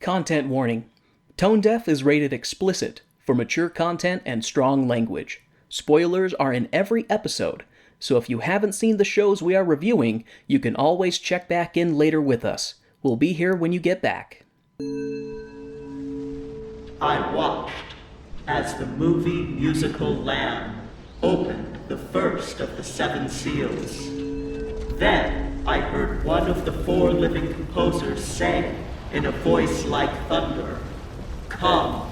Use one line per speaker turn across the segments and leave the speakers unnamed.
Content warning. Tone Deaf is rated explicit for mature content and strong language. Spoilers are in every episode, so if you haven't seen the shows we are reviewing, you can always check back in later with us. We'll be here when you get back.
I watched as the movie musical Lamb opened the first of the 7 seals. Then I heard one of the 4 living composers say in a voice like thunder, "Come."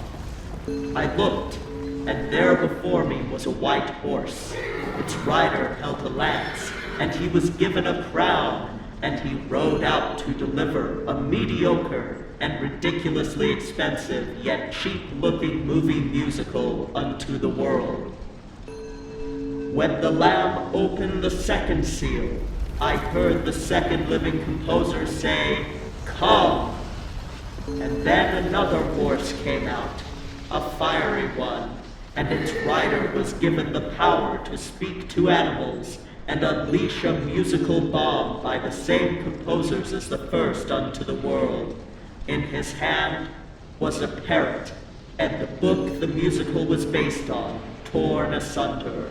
I looked, and there before me was a white horse. Its rider held a lance, and he was given a crown, and he rode out to deliver a mediocre and ridiculously expensive yet cheap-looking movie musical unto the world. When the Lamb opened the 2nd seal, I heard the 2nd living composer say, "Come." And then another horse came out, a fiery one, and its rider was given the power to speak to animals and unleash a musical bomb by the same composers as the first unto the world. In his hand was a parrot, and the book the musical was based on, torn asunder.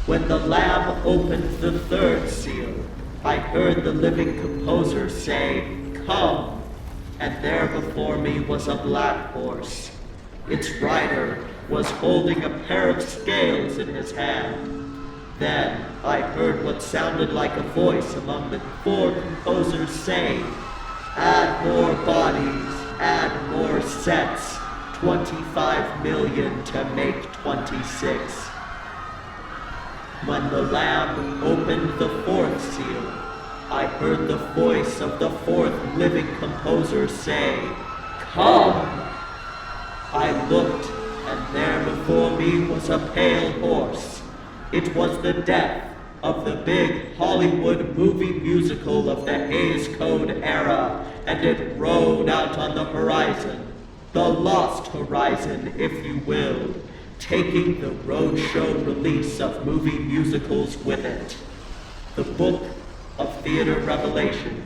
When the Lamb opened the 3rd seal, I heard the living composer say, "Come." And there before me was a black horse. Its rider was holding a pair of scales in his hand. Then I heard what sounded like a voice among the 4 composers say, "Add more bodies, add more sets, 25 million to make 26. When the Lamb opened the 4th seal, I heard the voice of the 4th living composer say, "Come." I looked, and there before me was a pale horse. It was the death of the big Hollywood movie musical of the Hays Code era, and it rode out on the horizon, the lost horizon, if you will, taking the roadshow release of movie musicals with it. The Book of Theater Revelation,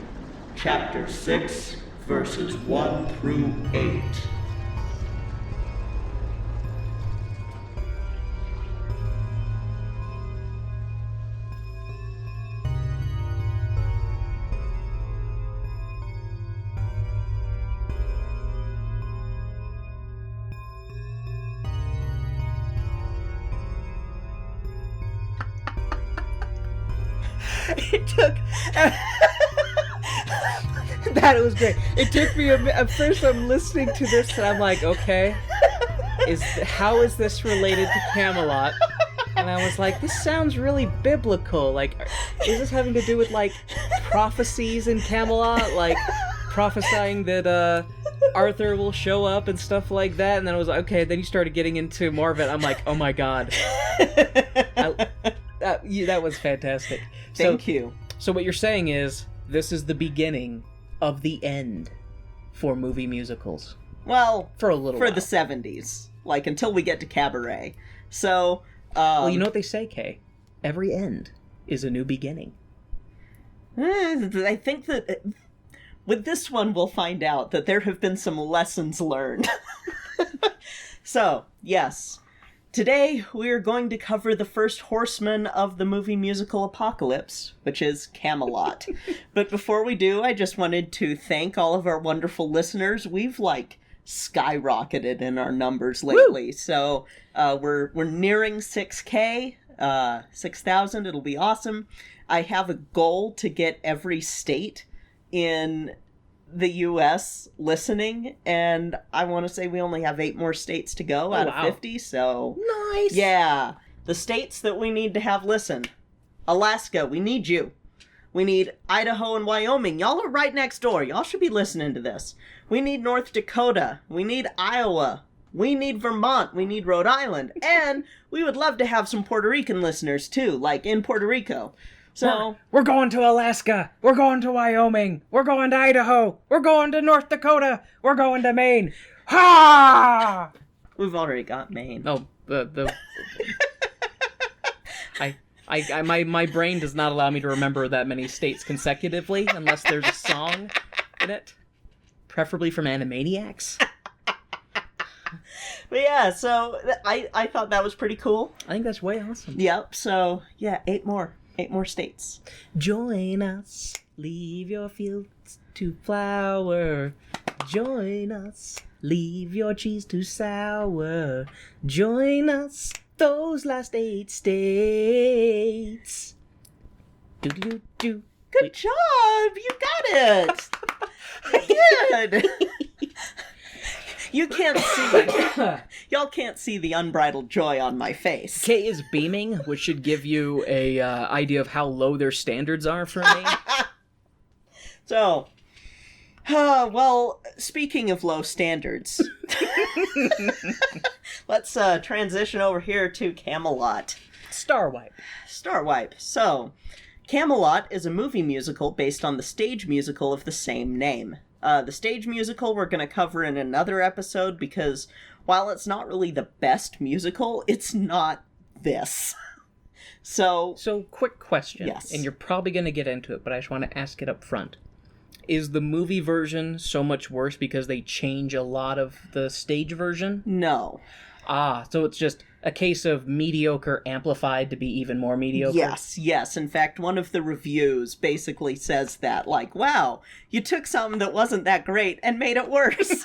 Chapter 6, verses 1 through 8.
It took... That was great. It took me at first I'm listening to this and I'm like, okay, how is this related to Camelot? And I was like, this sounds really biblical. Like, is this having to do with, like, prophecies in Camelot? Like, prophesying that, Arthur will show up and stuff like that? And then I was like, okay, then you started getting into more of it. I'm like, oh my god. That was fantastic.
Thank you.
So what you're saying is, this is the beginning of the end for movie musicals.
Well,
for a little
while.
For
the 70s. Like, until we get to Cabaret. So,
well, you know what they say, Kay? Every end is a new beginning.
I think that with this one we'll find out that there have been some lessons learned. So, yes. Today, we are going to cover the first horseman of the movie musical apocalypse, which is Camelot. But before we do, I just wanted to thank all of our wonderful listeners. We've, skyrocketed in our numbers lately. Woo! So, we're nearing 6K, 6,000. It'll be awesome. I have a goal to get every state in the U.S. listening, and I want to say we only have 8 more states to go out of 50, so...
Nice!
Yeah. The states that we need to have listen. Alaska, we need you. We need Idaho and Wyoming. Y'all are right next door. Y'all should be listening to this. We need North Dakota. We need Iowa. We need Vermont. We need Rhode Island. And we would love to have some Puerto Rican listeners, too, like in Puerto Rico. So
we're going to Alaska. We're going to Wyoming. We're going to Idaho. We're going to North Dakota. We're going to Maine. Ha!
We've already got Maine.
Oh, my brain does not allow me to remember that many states consecutively unless there's a song in it. preferably from Animaniacs.
But yeah, so I thought that was pretty cool.
I think that's way awesome.
Yep, so yeah, 8 more states.
Join us, leave your fields to flower. Join us, leave your cheese to sour. Join us, those last 8 states. Do.
Good job! You got it! Good! You can't see. Y'all can't see the unbridled joy on my face.
Kay is beaming, which should give you a idea of how low their standards are for me.
So, well, speaking of low standards, let's transition over here to Camelot.
Starwipe.
So, Camelot is a movie musical based on the stage musical of the same name. The stage musical we're going to cover in another episode because while it's not really the best musical, it's not this. So,
quick question.
Yes.
And you're probably going to get into it, but I just want to ask it up front. Is the movie version so much worse because they change a lot of the stage version?
No.
So it's just a case of mediocre amplified to be even more mediocre?
Yes. In fact, one of the reviews basically says that, like, wow, you took something that wasn't that great and made it worse.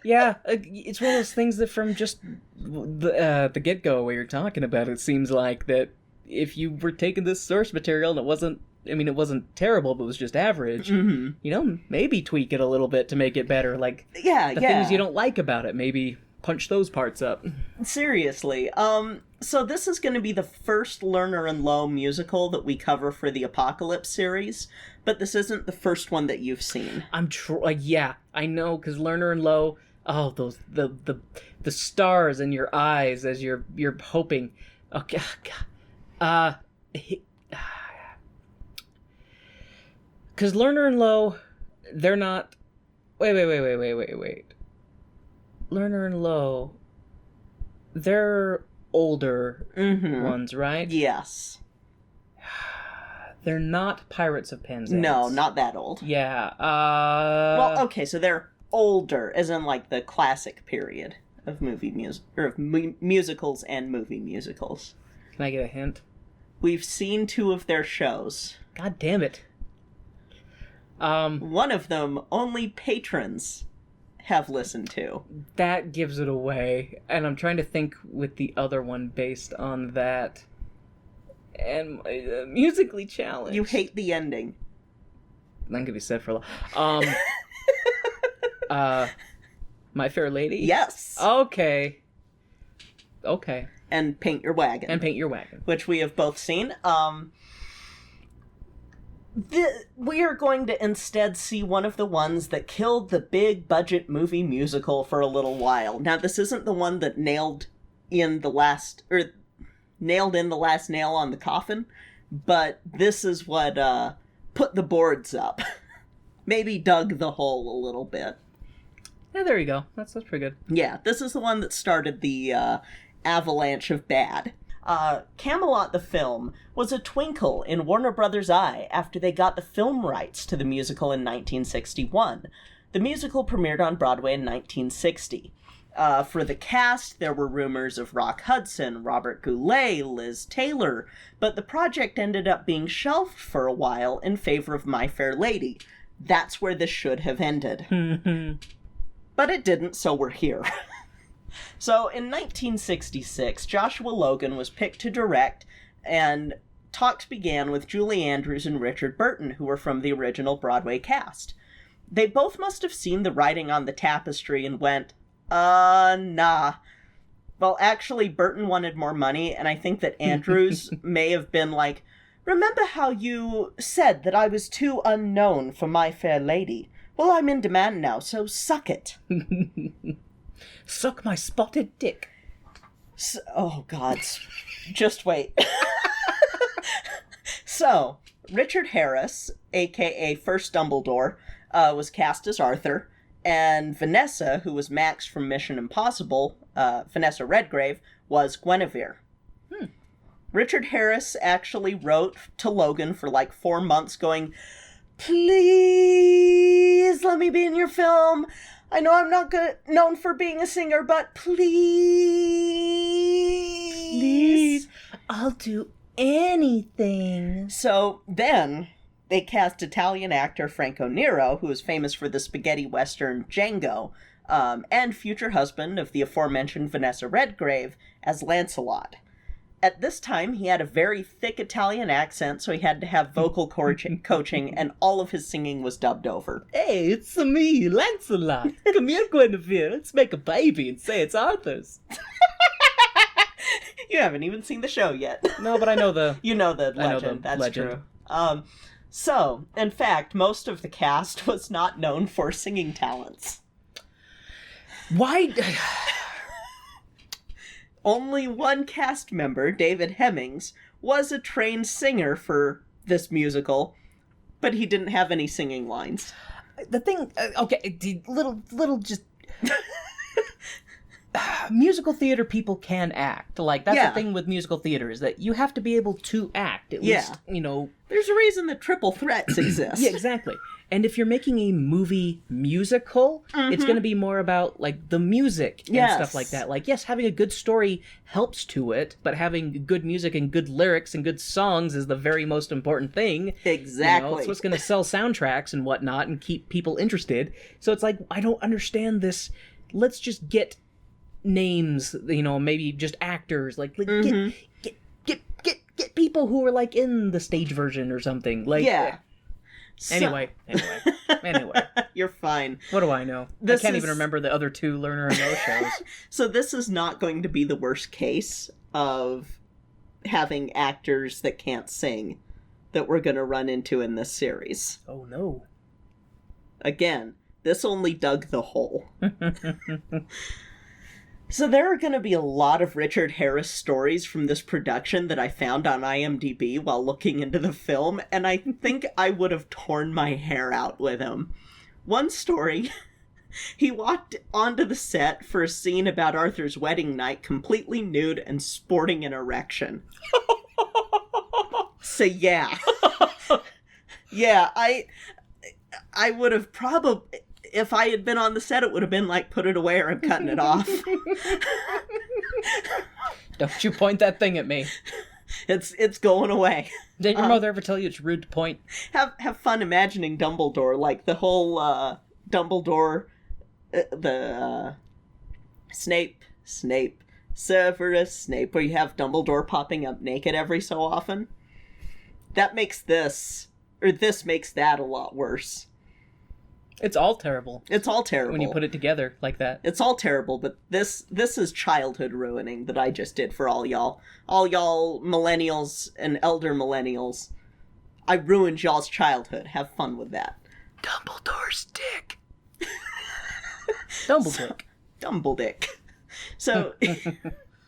Yeah, it's one of those things that from just the get-go where you're talking about it seems like that if you were taking this source material and it wasn't terrible, but it was just average, maybe tweak it a little bit to make it better. Like, things you don't like about it, maybe punch those parts up.
Seriously. So this is going to be the first Lerner and Loewe musical that we cover for the Apocalypse series, but this isn't the first one that you've seen.
Yeah, I know, because Lerner and Loewe, those, the stars in your eyes as you're hoping. Okay, because Lerner and Loewe, they're not... Wait. Lerner and Loewe, they're older ones, right?
Yes.
They're not Pirates of Penzance.
No, not that old.
Yeah,
Well, okay, so they're older, as in, like, the classic period of musicals and movie musicals.
Can I get a hint?
We've seen 2 of their shows.
God damn it.
One of them, only patrons have listened to.
That gives it away, and I'm trying to think with the other one based on that. And musically challenged.
You hate the ending.
That could be said for a lot. My Fair Lady?
Yes.
Okay.
And Paint Your Wagon. Which we have both seen. We are going to instead see one of the ones that killed the big budget movie musical for a little while. Now, this isn't the one that nailed in the last nail on the coffin, but this is what put the boards up. Maybe dug the hole a little bit.
Yeah, there you go. That's pretty good.
Yeah, this is the one that started the avalanche of bad. Camelot the film was a twinkle in Warner Brothers' eye after they got the film rights to the musical in 1961. The musical premiered on Broadway in 1960. For the cast, there were rumors of Rock Hudson, Robert Goulet, Liz Taylor, but the project ended up being shelved for a while in favor of My Fair Lady. That's where this should have ended. But it didn't, so we're here. So, in 1966, Joshua Logan was picked to direct, and talks began with Julie Andrews and Richard Burton, who were from the original Broadway cast. They both must have seen the writing on the tapestry and went, nah. Well, actually, Burton wanted more money, and I think that Andrews may have been like, remember how you said that I was too unknown for My Fair Lady? Well, I'm in demand now, so suck it.
Suck my spotted dick.
Oh, God. Just wait. So, Richard Harris, a.k.a. First Dumbledore, was cast as Arthur, and Vanessa, who was Max from Mission Impossible, Vanessa Redgrave, was Guinevere. Richard Harris actually wrote to Logan for like 4 months going, please me be in your film. I know I'm not known for being a singer, but please.
I'll do anything.
So then they cast Italian actor Franco Nero, who is famous for the spaghetti western Django, and future husband of the aforementioned Vanessa Redgrave, as Lancelot. At this time, he had a very thick Italian accent, so he had to have vocal coaching, and all of his singing was dubbed over.
Hey, it's me, Lancelot. Come here, Guinevere. Let's make a baby and say it's Arthur's.
You haven't even seen the show yet.
No, but I know the...
You know the legend.
I know the
That's
legend.
True. So, in fact, most of the cast was not known for singing talents.
Why...
Only one cast member, David Hemmings, was a trained singer for this musical, but he didn't have any singing lines.
The thing... okay, little just... musical theater people can act. Like, that's the thing with musical theater, is that you have to be able to act. At least, you know...
There's a reason that triple threats exist.
Yeah, exactly. And if you're making a movie musical, it's going to be more about, like, the music and stuff like that. Like, yes, having a good story helps to it, but having good music and good lyrics and good songs is the very most important thing.
Exactly.
You know, it's what's going to sell soundtracks and whatnot and keep people interested. So it's like, I don't understand this. Let's just get names, you know, maybe just actors. Like get people who are, like, in the stage version or something. Like, Anyway.
You're fine.
What do I know? I can't even remember the other two Lerner and Lowe shows.
So this is not going to be the worst case of having actors that can't sing that we're going to run into in this series.
Oh, no.
Again, this only dug the hole. So there are going to be a lot of Richard Harris stories from this production that I found on IMDb while looking into the film, and I think I would have torn my hair out with him. One story, he walked onto the set for a scene about Arthur's wedding night completely nude and sporting an erection. So yeah. Yeah, I would have probably... If I had been on the set, it would have been like, put it away or I'm cutting it off.
Don't you point that thing at me.
It's going away.
Did your mother ever tell you it's rude to point?
Have fun imagining Dumbledore, like the whole Dumbledore, Snape, Severus Snape, where you have Dumbledore popping up naked every so often. That makes this makes that a lot worse.
It's all terrible.
It's all terrible.
When you put it together like that.
It's all terrible, but this is childhood ruining that I just did for all y'all. All y'all millennials and elder millennials. I ruined y'all's childhood. Have fun with that.
Dumbledore's dick. Dumbledore.
Dumbledore. So,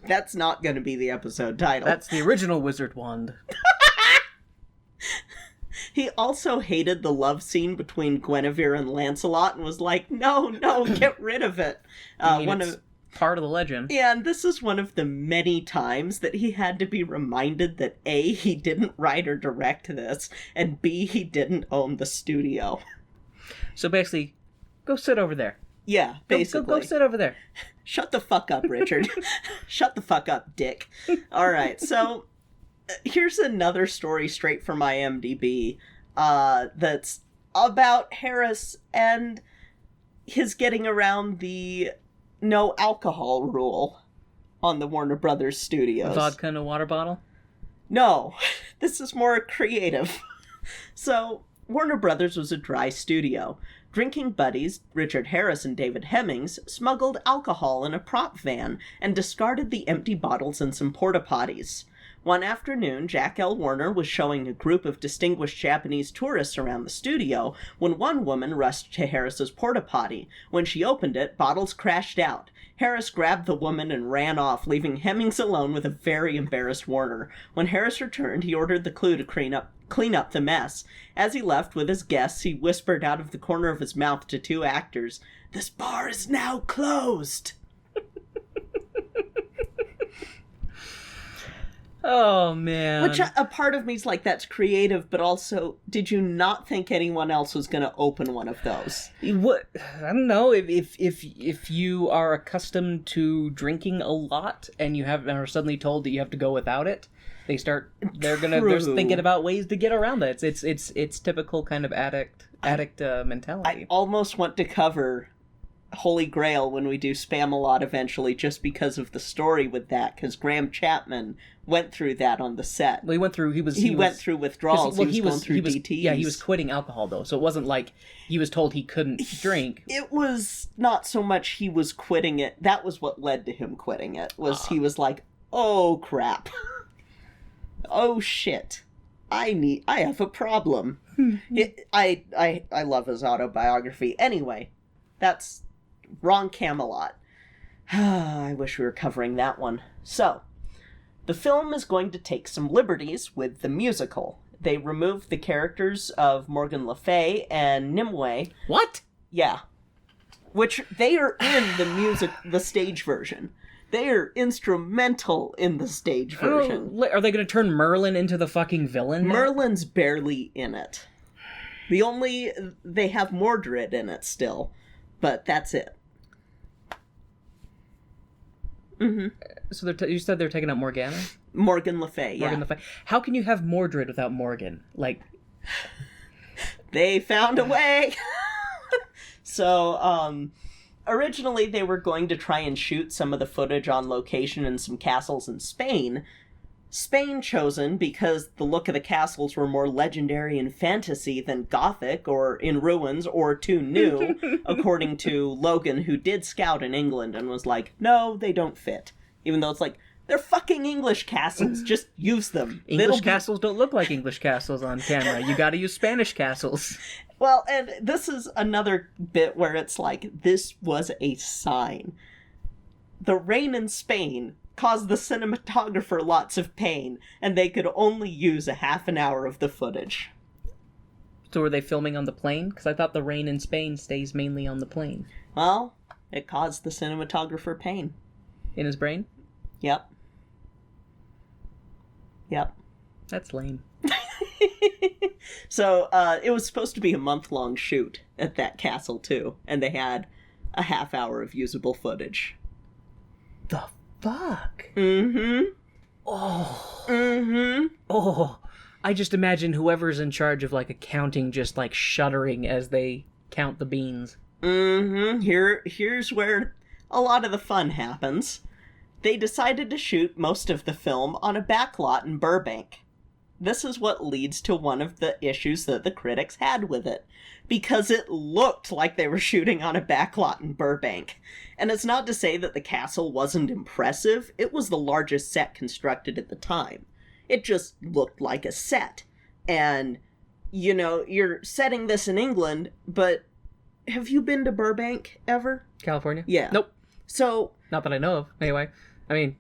that's not going to be the episode title.
That's the original wizard wand.
He also hated the love scene between Guinevere and Lancelot and was like, no, get rid of it.
It's part of the legend.
Yeah, and this is one of the many times that he had to be reminded that A, he didn't write or direct this, and B, he didn't own the studio.
So basically, go sit over there.
Yeah, basically.
Go sit over there.
Shut the fuck up, Richard. Shut the fuck up, Dick. All right, so... Here's another story straight from IMDb that's about Harris and his getting around the no alcohol rule on the Warner Brothers studios.
Vodka in a water bottle?
No, this is more creative. So, Warner Brothers was a dry studio. Drinking buddies, Richard Harris and David Hemmings, smuggled alcohol in a prop van and discarded the empty bottles in some porta potties. One afternoon, Jack L. Warner was showing a group of distinguished Japanese tourists around the studio when one woman rushed to Harris's porta potty. When she opened it, bottles crashed out. Harris grabbed the woman and ran off, leaving Hemmings alone with a very embarrassed Warner. When Harris returned, he ordered the crew to clean up the mess. As he left with his guests, he whispered out of the corner of his mouth to two actors, "This bar is now closed."
Oh, man.
Which a part of me's like, that's creative, but also, did you not think anyone else was going to open one of those?
What? I don't know. If you are accustomed to drinking a lot and are suddenly told that you have to go without it, they're thinking about ways to get around that. It's typical kind of addict mentality.
I almost want to cover Holy Grail when we do Spamalot eventually, just because of the story with that, because Graham Chapman went through that on the set.
Well, he went through withdrawals.
He was going through DTs.
Yeah, he was quitting alcohol though, so it wasn't like he was told he couldn't drink.
It was not so much he was quitting it. That was what led to him quitting it. He was like, oh crap, oh shit, I have a problem. I love his autobiography. Anyway, that's wrong Camelot. I wish we were covering that one. So, the film is going to take some liberties with the musical. They removed the characters of Morgan Le Fay and Nimue.
What?
Yeah. Which, they are in the stage version. They are instrumental in the stage version.
Are they going to turn Merlin into the fucking villain now?
Merlin's barely in it. They have Mordred in it still, but that's it. Mm-hmm.
So you said they're taking out Morgana?
Morgan Le Fay, yeah.
Morgan Le Fay. How can you have Mordred without Morgan? Like,
they found a way. So, originally they were going to try and shoot some of the footage on location in some castles in Spain. Spain chosen because the look of the castles were more legendary and fantasy than Gothic or in ruins or too new, according to Logan, who did scout in England and was like, no, they don't fit. Even though it's like, they're fucking English castles, just use them.
English castles don't look like English castles on camera. You gotta use Spanish castles.
Well, and this is another bit where it's like, this was a sign. The rain in Spain caused the cinematographer lots of pain, and they could only use a half an hour of the footage.
So were they filming on the plane? Because I thought the rain in Spain stays mainly on the plane.
Well, it caused the cinematographer pain.
In his brain?
Yep.
That's lame.
So, it was supposed to be a month-long shoot at that castle, too, and they had a half hour of usable footage.
The fuck?
Mm-hmm.
Oh.
Mm-hmm.
Oh. I just imagine whoever's in charge of, like, accounting just, like, shuddering as they count the beans.
Mm-hmm. Here's where a lot of the fun happens. They decided to shoot most of the film on a backlot in Burbank. This is what leads to one of the issues that the critics had with it, because it looked like they were shooting on a backlot in Burbank. And it's not to say that the castle wasn't impressive, it was the largest set constructed at the time. It just looked like a set. And, you know, you're setting this in England, but have you been to Burbank ever?
California?
Yeah.
Nope.
So...
Not that I know of, anyway. I mean,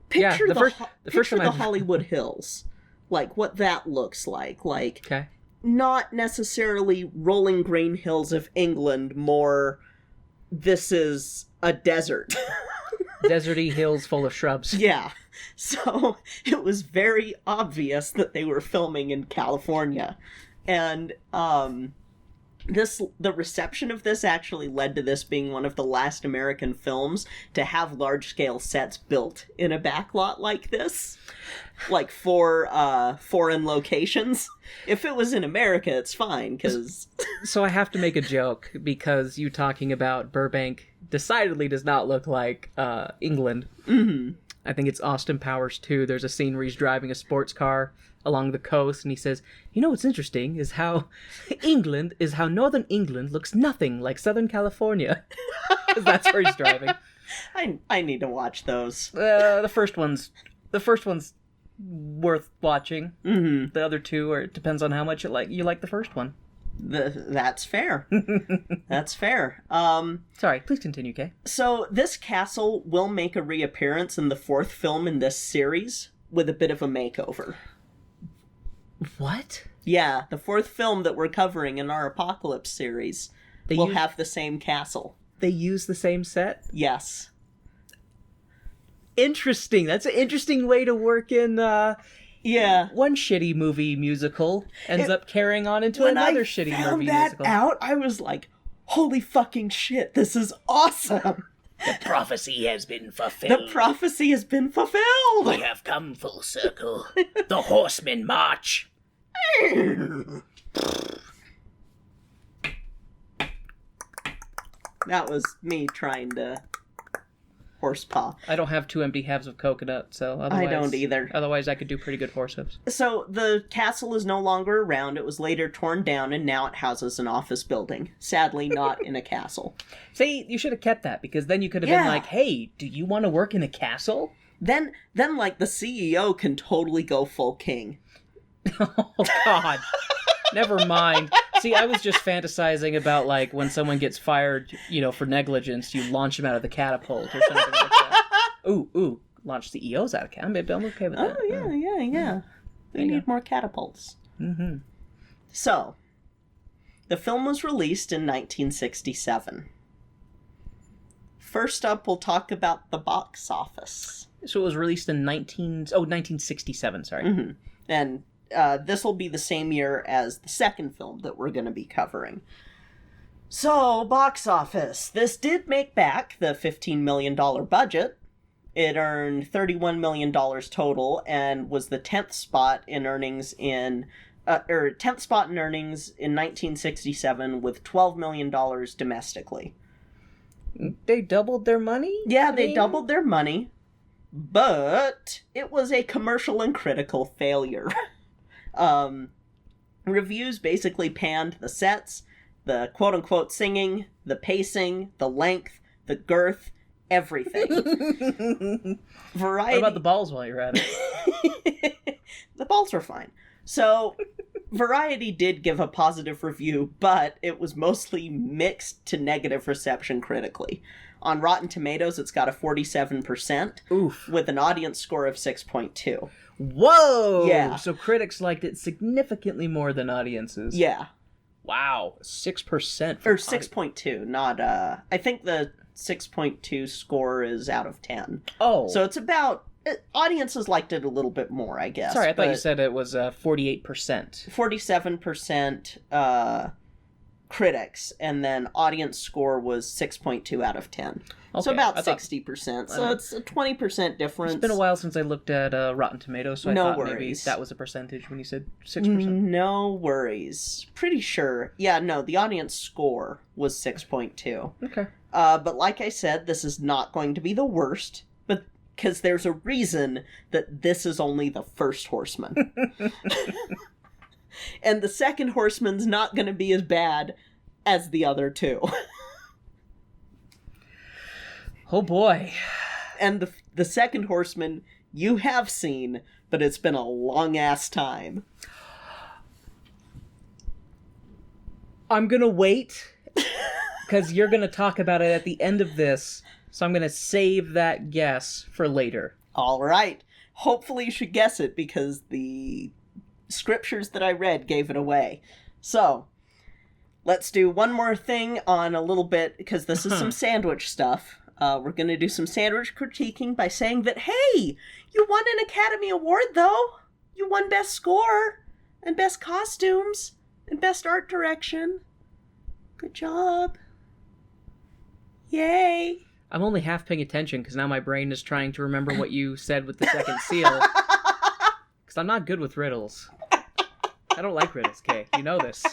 picture
yeah,
the first time the Hollywood Hills. Like, what that looks like. Like,
okay.
Not necessarily rolling green hills of England, more, this is a desert.
Deserty hills full of shrubs.
Yeah. So, it was very obvious that they were filming in California. And, the reception of this actually led to this being one of the last American films to have large-scale sets built in a backlot like this. Like, for foreign locations. If it was in America, it's fine, because...
So I have to make a joke, because you talking about Burbank decidedly does not look like England.
Mm-hmm.
I think it's Austin Powers 2. There's a scene where he's driving a sports car along the coast, and he says, you know what's interesting is how northern England looks nothing like Southern California. Because that's where he's driving.
I need to watch those.
The first one's worth watching.
Mm-hmm.
The other two, it depends on how much you like the first one.
That's fair. That's fair.
Sorry, please continue, Kay.
So this castle will make a reappearance in the fourth film in this series with a bit of a makeover.
What?
Yeah, the fourth film that we're covering in our Apocalypse series will have the same castle.
They use the same set?
Yes.
interesting. That's an interesting way to work in
Yeah.
one shitty movie musical ends up carrying on into another shitty movie musical.
When I found that out, I was like, holy fucking shit, this is awesome.
The prophecy has been fulfilled.
The prophecy has been fulfilled.
We have come full circle. The horsemen march.
That was me trying to horsepaw.
I don't have 2 empty halves of coconut, so otherwise...
I don't either.
Otherwise, I could do pretty good horse hooves.
So the castle is no longer around. It was later torn down, and now it houses an office building. Sadly, not in a castle.
See, you should have kept that, because then you could have been like, hey, do you want to work in a castle?
Then, like, the CEO can totally go full king.
Oh, God. Never mind. See, I was just fantasizing about, like, when someone gets fired, you know, for negligence, you launch them out of the catapult or something like that. Ooh, launch CEOs out of catapult. I'm okay with that.
Oh, yeah. We need more catapults.
Mm-hmm.
So, the film was released in 1967. First up, we'll talk about the box office.
So it was released in 1967, sorry.
Mm-hmm. And this will be the same year as the second film that we're going to be covering. So, box office. This did make back the $15 million budget. It earned $31 million total and was the 10th spot in earnings in 1967 with $12 million domestically.
They doubled their money?
Yeah, they doubled their money, but it was a commercial and critical failure. Reviews basically panned the sets, the quote-unquote singing, the pacing, the length, the girth, everything. Variety...
What about the balls while you're at it?
The balls were fine. So, Variety did give a positive review, but it was mostly mixed to negative reception critically. On Rotten Tomatoes, it's got a 47%,
Oof.
with an audience score of 6.2.
Whoa!
Yeah.
So critics liked it significantly more than audiences.
Yeah.
Wow. 6%.
Or 6.2, not, I think the 6.2 score is out of 10.
Oh.
So it's about... Audiences liked it a little bit more, I guess.
Sorry, I thought you said it was 48%.
47% critics, and then audience score was 6.2 out of 10.
Okay,
So about 60%. So it's a 20% difference.
It's been a while since I looked at Rotten Tomatoes, so I thought maybe that was a percentage when you said 6%.
No worries. Pretty sure. Yeah, no, the audience score was 6.2.
Okay.
But like I said, this is not going to be the worst, but because there's a reason that this is only the first Horseman. And the second Horseman's not going to be as bad as the other two.
Oh boy.
And the second Horseman you have seen, but it's been a long-ass time.
I'm going to wait, because you're going to talk about it at the end of this, so I'm going to save that guess for later.
All right. Hopefully you should guess it, because the scriptures that I read gave it away. So, let's do one more thing on a little bit, because this is some sandwich stuff. We're going to do some sandwich critiquing by saying that, hey, you won an Academy Award, though. You won Best Score, and Best Costumes, and Best Art Direction. Good job. Yay.
I'm only half paying attention, because now my brain is trying to remember what you said with the second seal. Because I'm not good with riddles. I don't like riddles, Kay. You know this.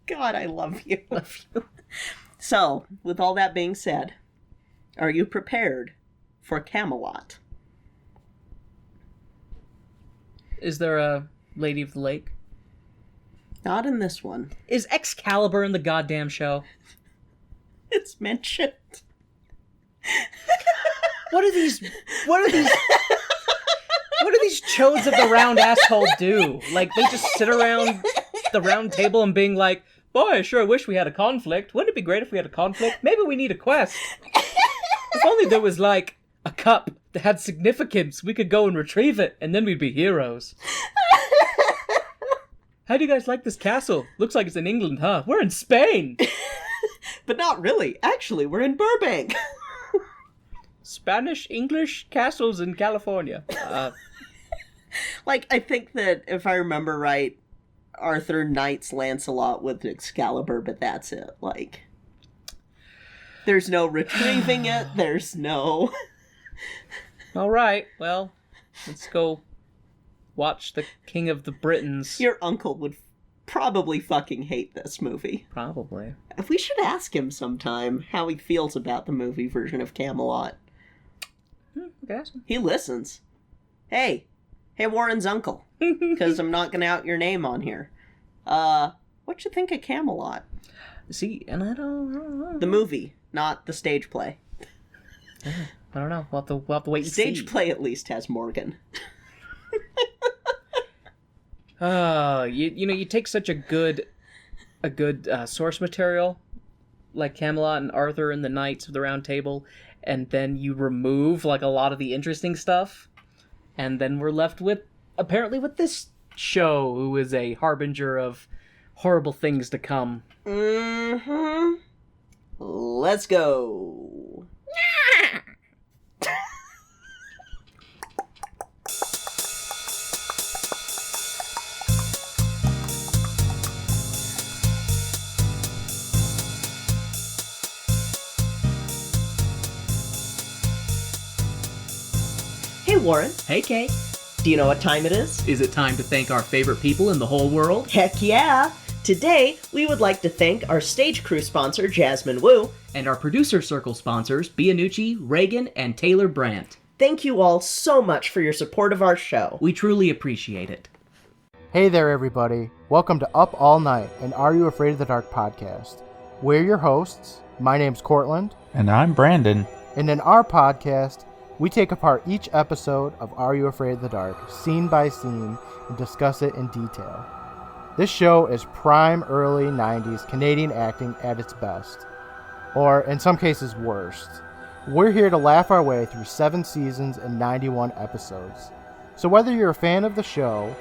God, I love you.
Love you.
So, with all that being said, are you prepared for Camelot?
Is there a Lady of the Lake?
Not in this one.
Is Excalibur in the goddamn show?
It's mentioned.
What do these chodes of the round asshole do? Like, they just sit around the round table and being like, boy, I sure wish we had a conflict. Wouldn't it be great if we had a conflict? Maybe we need a quest. If only there was, like, a cup that had significance. We could go and retrieve it, and then we'd be heroes. How do you guys like this castle? Looks like it's in England, huh? We're in Spain!
But not really. Actually, we're in Burbank.
Spanish, English castles in California.
Like, I think that, if I remember right, Arthur knights Lancelot with Excalibur, but that's it. Like, there's no retrieving it. There's no...
All right, well, let's go watch the King of the Britons.
Your uncle would probably fucking hate this movie.
Probably.
We should ask him sometime how he feels about the movie version of Camelot.
Okay.
He listens. Hey, Warren's uncle. Because I'm not going to out your name on here. What you think of Camelot?
See, and I don't know.
The movie, not the stage play.
I don't know. We'll have to wait and see.
Stage play at least has Morgan.
You take such a good source material like Camelot and Arthur and the Knights of the Round Table, and then you remove like a lot of the interesting stuff, and then we're left with this show, who is a harbinger of horrible things to come.
Mm-hmm. Let's go. Hey, Warren.
Hey, Kay.
Do you know what time it is?
Is it time to thank our favorite people in the whole world?
Heck yeah! Today, we would like to thank our stage crew sponsor, Jasmine Wu.
And our producer circle sponsors, Bianucci, Reagan, and Taylor Brandt.
Thank you all so much for your support of our show.
We truly appreciate it.
Hey there, everybody. Welcome to Up All Night, an Are You Afraid of the Dark podcast. We're your hosts. My name's Cortland.
And I'm Brandon.
And in our podcast, we take apart each episode of Are You Afraid of the Dark, scene by scene, and discuss it in detail. This show is prime early 90s Canadian acting at its best. Or, in some cases, worst. We're here to laugh our way through 7 seasons and 91 episodes. So whether you're a fan of the show...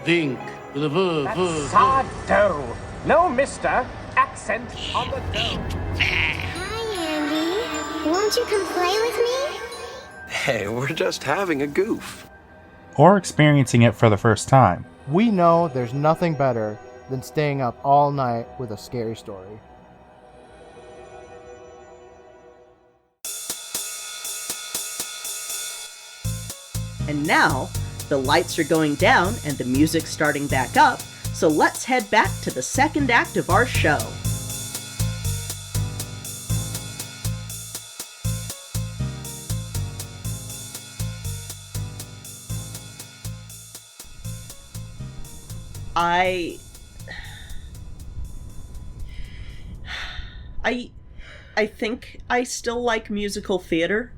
Think with a verb.
That's hard dough. No mister. Accent on the dough.
Hi, Andy. Won't you come play with me?
Hey, we're just having a goof.
Or experiencing it for the first time.
We know there's nothing better than staying up all night with a scary story.
And now, the lights are going down and the music's starting back up, so let's head back to the second act of our show. I think I still like musical theater.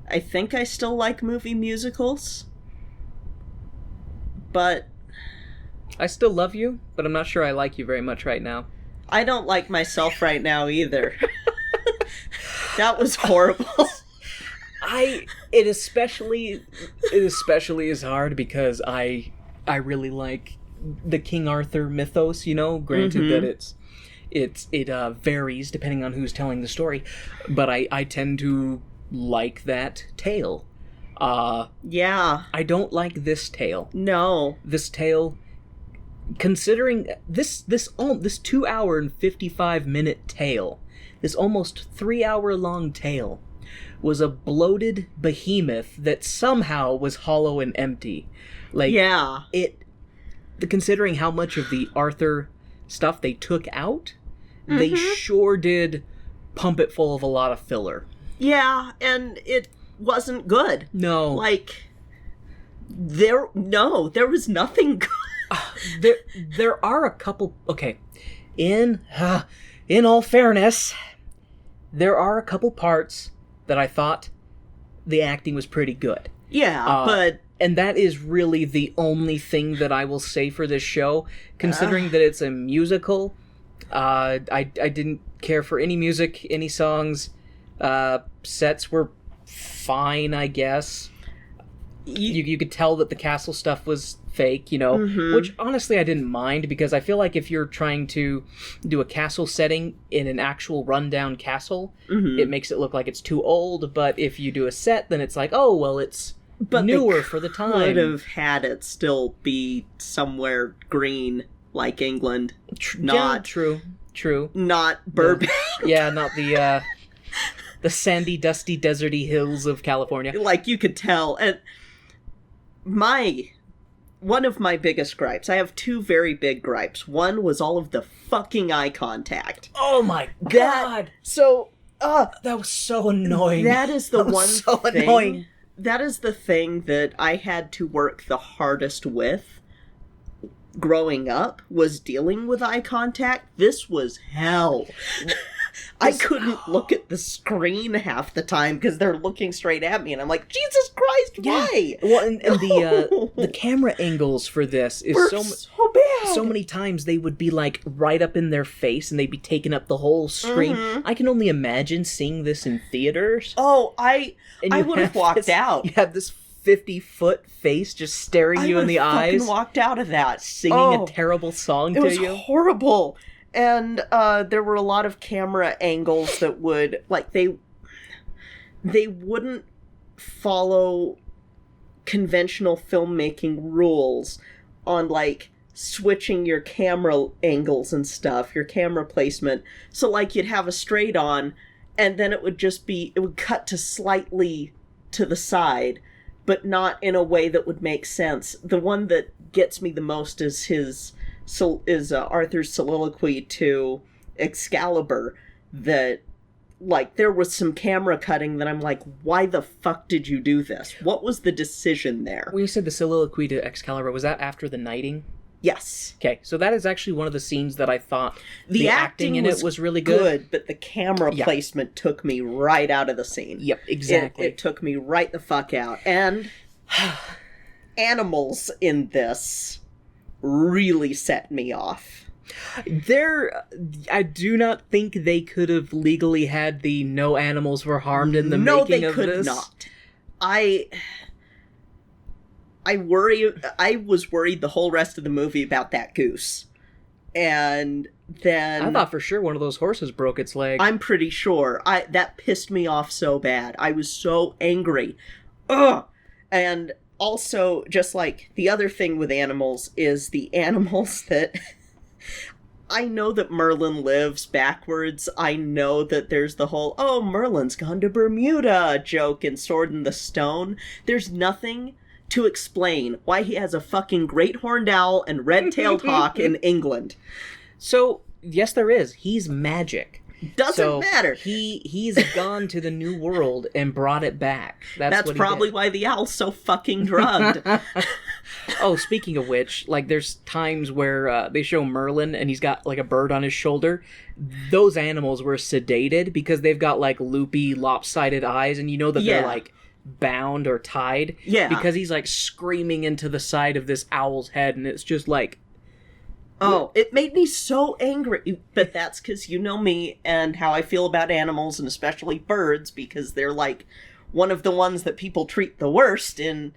I think I still like movie musicals. But
I still love you, but I'm not sure I like you very much right now.
I don't like myself right now either. That was horrible.
It especially is hard because I really like the King Arthur mythos, granted that it varies depending on who's telling the story, but I tend to like that tale.
Yeah.
I don't like this tale.
No.
This tale, considering this 2 hour and 55 minute tale, this almost 3 hour long tale, was a bloated behemoth that somehow was hollow and empty. Like,
yeah.
Considering how much of the Arthur stuff they took out, they sure did pump it full of a lot of filler.
Yeah, and it wasn't good.
No.
Like, there was nothing good.
There are a couple... Okay, in all fairness, there are a couple parts that I thought the acting was pretty good.
Yeah, but...
And that is really the only thing that I will say for this show, considering that it's a musical. I didn't care for any music, any songs. Sets were fine, I guess. you could tell that the castle stuff was fake, you know, which honestly I didn't mind, because I feel like if you're trying to do a castle setting in an actual rundown castle, it makes it look like it's too old, but if you do a set, then it's like, oh, well, it's newer for the time.
Could have had it still be somewhere green, like England. Not
true.
Not Burbank.
Yeah, not the sandy, dusty, deserty hills of California.
Like, you could tell. And one of my biggest gripes, I have two very big gripes. One was all of the fucking eye contact.
Oh my god! That was so annoying.
That is the one
so
thing.
Annoying.
That is the thing that I had to work the hardest with growing up, was dealing with eye contact. This was hell. I couldn't look at the screen half the time because they're looking straight at me, and I'm like, Jesus Christ, why?
Well, and the camera angles for this is
so bad.
So many times they would be like right up in their face, and they'd be taking up the whole screen. I can only imagine seeing this in theaters.
Oh, I would have walked out.
You have this 50-foot face just staring you in the eyes. I
fucking walked out of that,
singing a terrible song to you.
It was horrible. And there were a lot of camera angles that would, like, they wouldn't follow conventional filmmaking rules on, like, switching your camera angles and stuff, your camera placement. So, like, you'd have a straight on, and then it would cut to slightly to the side, but not in a way that would make sense. The one that gets me the most is Arthur's soliloquy to Excalibur, that, like, there was some camera cutting that I'm like, why the fuck did you do this? What was the decision there?
When you said the soliloquy to Excalibur, was that after the knighting?
Yes.
Okay, so that is actually one of the scenes that I thought the acting in it was really good.
But the camera placement took me right out of the scene.
Yep, exactly.
It took me right the fuck out. And animals in this really set me off.
I do not think they could have legally had the no animals were harmed in the making of this.
No, they could not. I was worried the whole rest of the movie about that goose. And then
I thought for sure one of those horses broke its leg.
I'm pretty sure. That pissed me off so bad. I was so angry. Ugh! And also, just like the other thing with animals is the animals that I know that Merlin lives backwards. I know that there's the whole, oh, Merlin's gone to Bermuda joke in Sword in the Stone. There's nothing to explain why he has a fucking great horned owl and red-tailed hawk in England.
So, yes, there is. He's magic.
Doesn't matter.
He's gone to the new world and brought it back. That's
probably why the owl's so fucking drugged.
Oh, speaking of which, like, there's times where they show Merlin and he's got, like, a bird on his shoulder. Those animals were sedated because they've got, like, loopy, lopsided eyes, and you know that they're, like, bound or tied.
Yeah.
Because he's, like, screaming into the side of this owl's head, and it's just, like...
Oh, it made me so angry, but that's because you know me and how I feel about animals, and especially birds, because they're, like, one of the ones that people treat the worst in...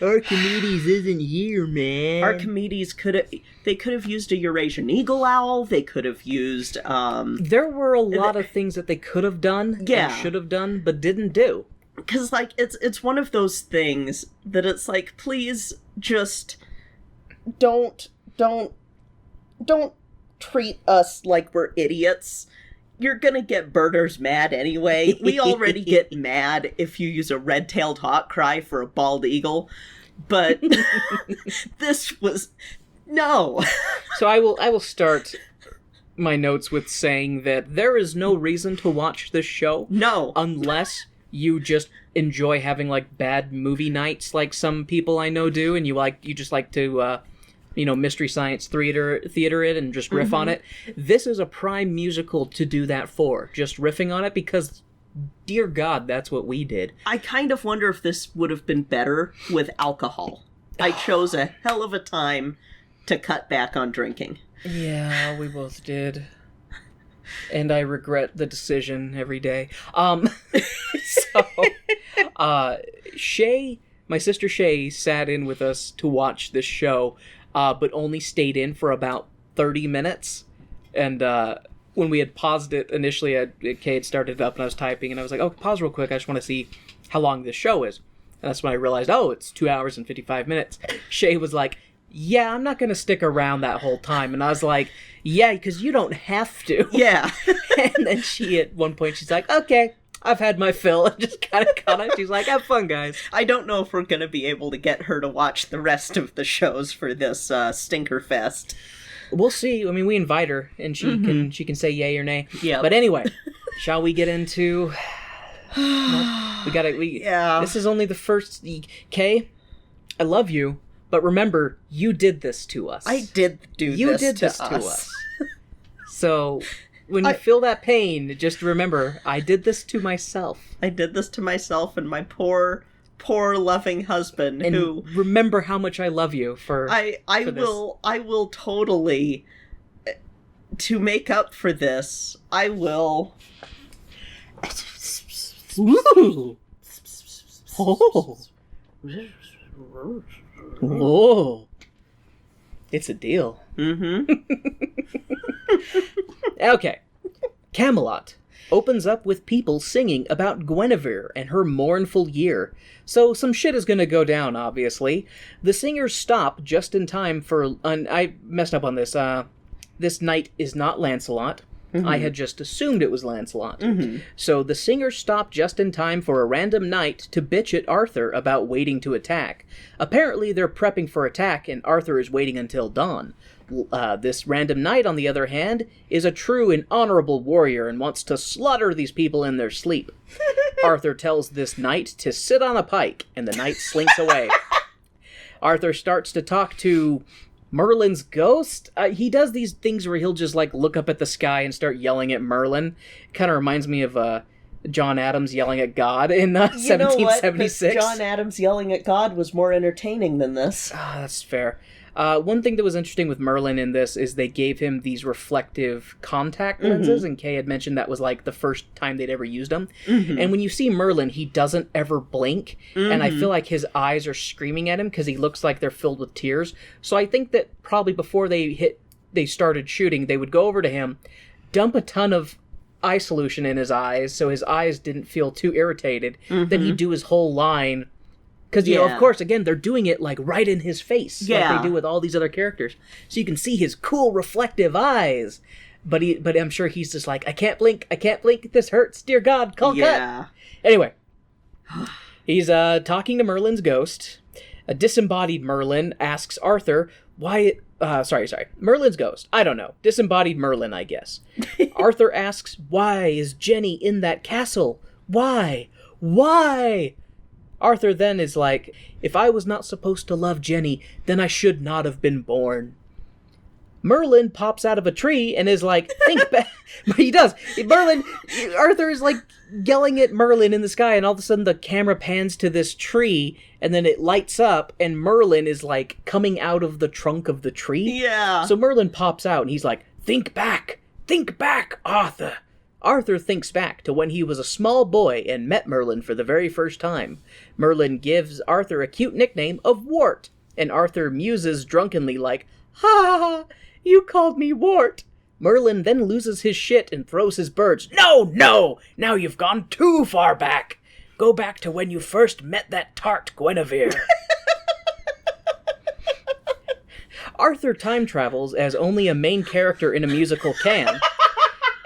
Archimedes isn't here, man.
Archimedes could have used a Eurasian eagle owl, they could have used,
There were a lot of things that they could have done, and should have done, but didn't do.
Because, like, it's one of those things that it's like, please just don't treat us like we're idiots. You're gonna get birders mad anyway. We already get mad if you use a red-tailed hawk cry for a bald eagle. But this was... No.
So I will start my notes with saying that there is no reason to watch this show.
No.
Unless you just enjoy having, like, bad movie nights like some people I know do, and you just like to... Mystery Science Theater it and just riff on it. This is a prime musical to do that for. Just riffing on it because, dear God, that's what we did.
I kind of wonder if this would have been better with alcohol. I chose a hell of a time to cut back on drinking.
Yeah, we both did. And I regret the decision every day. Shay
My sister Shay sat in with us to watch this show, but only stayed in for about 30 minutes. And when we had paused it initially, Kay had started it up and I was typing, and I was like, oh, pause real quick. I just want to see how long this show is. And that's when I realized, oh, it's 2 hours and 55 minutes. Shay was like, yeah, I'm not going to stick around that whole time. And I was like, yeah, because you don't have to.
Yeah.
And then she, at one point, she's like, okay, I've had my fill. And just kind of caught up. She's like, have fun, guys.
I don't know if we're going to be able to get her to watch the rest of the shows for this Stinker Fest.
We'll see. I mean, we invite her, and she can say yay or nay.
Yeah.
But anyway, shall we get into... No, yeah. This is only the first... Kay, I love you, but remember, you did this to us.
I did do
you
this
did
to
this
us.
to us. So, when you feel that pain, just remember, I did this to myself.
I did this to myself and my poor loving husband,
and
who...
remember how much I love you for
I will totally... To make up for this, I will...
Ooh. Oh. Oh. It's a deal. Okay. Camelot opens up with people singing about Guinevere and her mournful year. So some shit is gonna go down, obviously. The singers stop just in time for... I messed up on this. This knight is not Lancelot. I had just assumed it was Lancelot. So the singers stop just in time for a random knight to bitch at Arthur about waiting to attack. Apparently they're prepping for attack and Arthur is waiting until dawn. This random knight, on the other hand, is a true and honorable warrior and wants to slaughter these people in their sleep. Arthur tells this knight to sit on a pike, and the knight slinks away. Arthur starts to talk to... Merlin's ghost? He does these things where he'll just, like, look up at the sky and start yelling at Merlin. Kind of reminds me of John Adams yelling at God in 1776.
But John Adams yelling at God was more entertaining than this.
Ah, that's fair. One thing that was interesting with Merlin in this is they gave him these reflective contact lenses, and Kay had mentioned that was like the first time they'd ever used them. And when you see Merlin, he doesn't ever blink, and I feel like his eyes are screaming at him because he looks like they're filled with tears. So I think that probably before they started shooting, they would go over to him, dump a ton of eye solution in his eyes so his eyes didn't feel too irritated. Then he'd do his whole line. Because, you know, of course, again, they're doing it, like, right in his face. Like they do with all these other characters. So you can see his cool, reflective eyes. But I'm sure he's just like, I can't blink, this hurts, dear God, call cut. Anyway, he's talking to Merlin's ghost. A disembodied Merlin asks Arthur why... Merlin's ghost. I don't know. Disembodied Merlin, I guess. Arthur asks, why is Jenny in that castle? Why? Why? Arthur then is like, if I was not supposed to love Jenny, then I should not have been born. Merlin pops out of a tree and is like, think back. He does. Arthur is like yelling at Merlin in the sky, and all of a sudden the camera pans to this tree, and then it lights up, and Merlin is like coming out of the trunk of the tree.
Yeah.
So Merlin pops out, and he's like, think back, Arthur. Arthur thinks back to when he was a small boy and met Merlin for the very first time. Merlin gives Arthur a cute nickname of Wart, and Arthur muses drunkenly like, ha ha ha, you called me Wart. Merlin then loses his shit and throws his birds. No, now you've gone too far back. Go back to when you first met that tart Guinevere. Arthur time travels as only a main character in a musical can.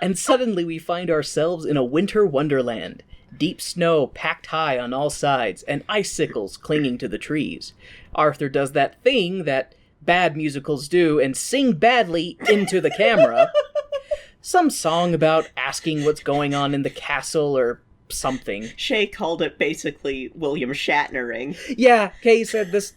And suddenly we find ourselves in a winter wonderland. Deep snow packed high on all sides, and icicles clinging to the trees. Arthur does that thing that bad musicals do and sing badly into the camera. Some song about asking what's going on in the castle or something.
Shay called it basically William Shatnering.
Yeah, Kay said this.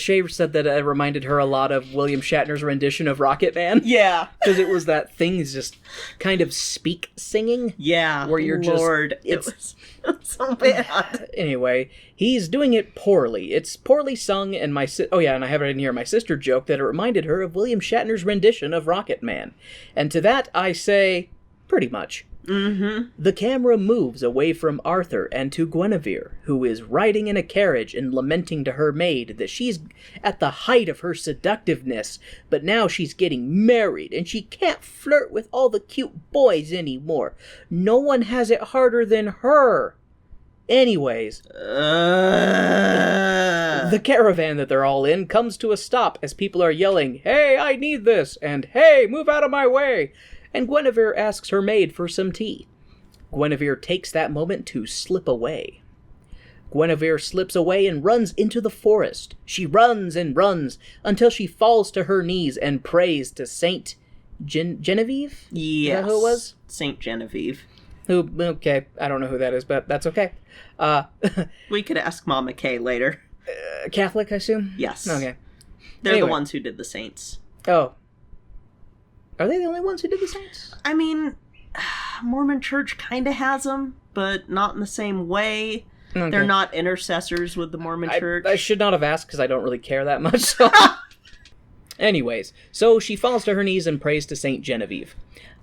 Shay said that it reminded her a lot of William Shatner's rendition of Rocket Man.
Yeah,
because it was that thing is just kind of speak singing.
Yeah,
where you're
it was so bad.
Anyway, he's doing it poorly. It's poorly sung, and and I have it in here. My sister joked that it reminded her of William Shatner's rendition of Rocket Man, and to that I say, pretty much.
Mm-hmm.
The camera moves away from Arthur and to Guinevere, who is riding in a carriage and lamenting to her maid that she's at the height of her seductiveness, but now she's getting married and she can't flirt with all the cute boys anymore. No one has it harder than her. Anyways, the caravan that they're all in comes to a stop as people are yelling, "Hey, I need this!" and "Hey, move out of my way!" And Guinevere asks her maid for some tea. Guinevere takes that moment to slip away. Guinevere slips away and runs into the forest. She runs and runs until she falls to her knees and prays to Saint Genevieve?
Yes.
Is that who it was?
Saint Genevieve.
Who? Okay, I don't know who that is, but that's okay.
We could ask Mama Kay later.
Catholic, I assume?
Yes.
Okay.
They're
Anyway.
the ones who did the saints.
Oh. Are they the only ones who did the saints?
I mean, Mormon Church kind of has them, but not in the same way.
Okay.
They're not intercessors with the Mormon Church.
I should not have asked because I don't really care that much. So. Anyways, so she falls to her knees and prays to Saint Genevieve.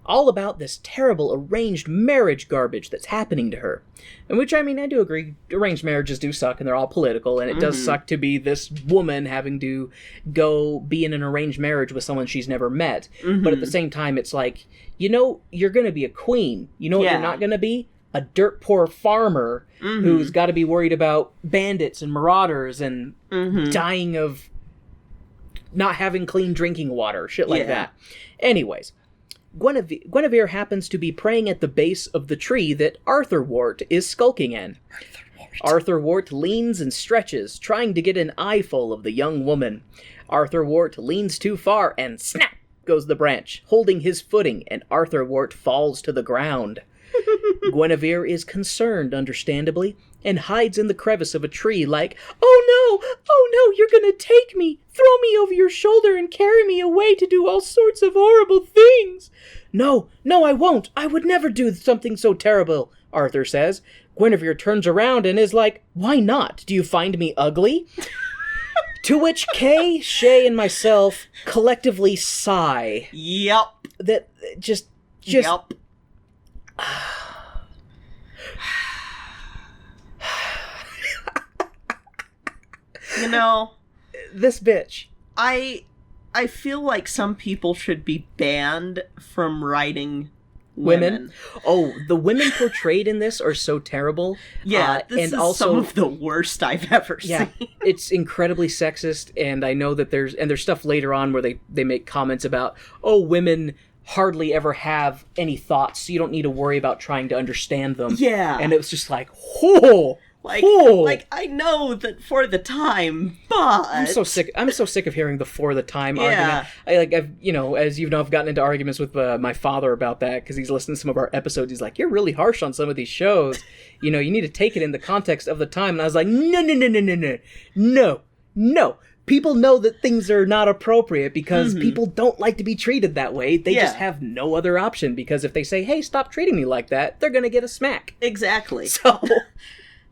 All about this terrible arranged marriage garbage that's happening to her. And which, I mean, I do agree, arranged marriages do suck and they're all political, and it does suck to be this woman having to go be in an arranged marriage with someone she's never met. But at the same time, it's like, you know, you're going to be a queen. You know what you're not going to be? A dirt poor farmer who's got to be worried about bandits and marauders and dying of not having clean drinking water, shit like that. Anyways, Guinevere happens to be praying at the base of the tree that Arthur Wart is skulking in. Arthur Wart leans and stretches, trying to get an eyeful of the young woman. Arthur Wart leans too far, and snap goes the branch, holding his footing, and Arthur Wart falls to the ground. Guinevere is concerned, understandably, and hides in the crevice of a tree like, oh no, you're gonna take me, throw me over your shoulder and carry me away to do all sorts of horrible things. No, I won't. I would never do something so terrible, Arthur says. Guinevere turns around and is like, why not? Do you find me ugly? To which Kay, Shay, and myself collectively sigh.
Yep.
That just...
Yep. You know,
this bitch.
I feel like some people should be banned from writing women.
Oh, the women portrayed in this are so terrible.
Yeah, this
and
is
also,
some of the worst I've ever seen.
It's incredibly sexist, and I know that there's stuff later on where they make comments about, oh, women hardly ever have any thoughts, so you don't need to worry about trying to understand them.
Yeah.
And it was just like, whoa!
Like I know that for the time, but
I'm so sick of hearing the for the time argument. I've gotten into arguments with my father about that because he's listened to some of our episodes. He's like, "You're really harsh on some of these shows. You know, you need to take it in the context of the time." And I was like, No. People know that things are not appropriate because people don't like to be treated that way. They just have no other option because if they say, "Hey, stop treating me like that," they're gonna get a smack.
Exactly.
So.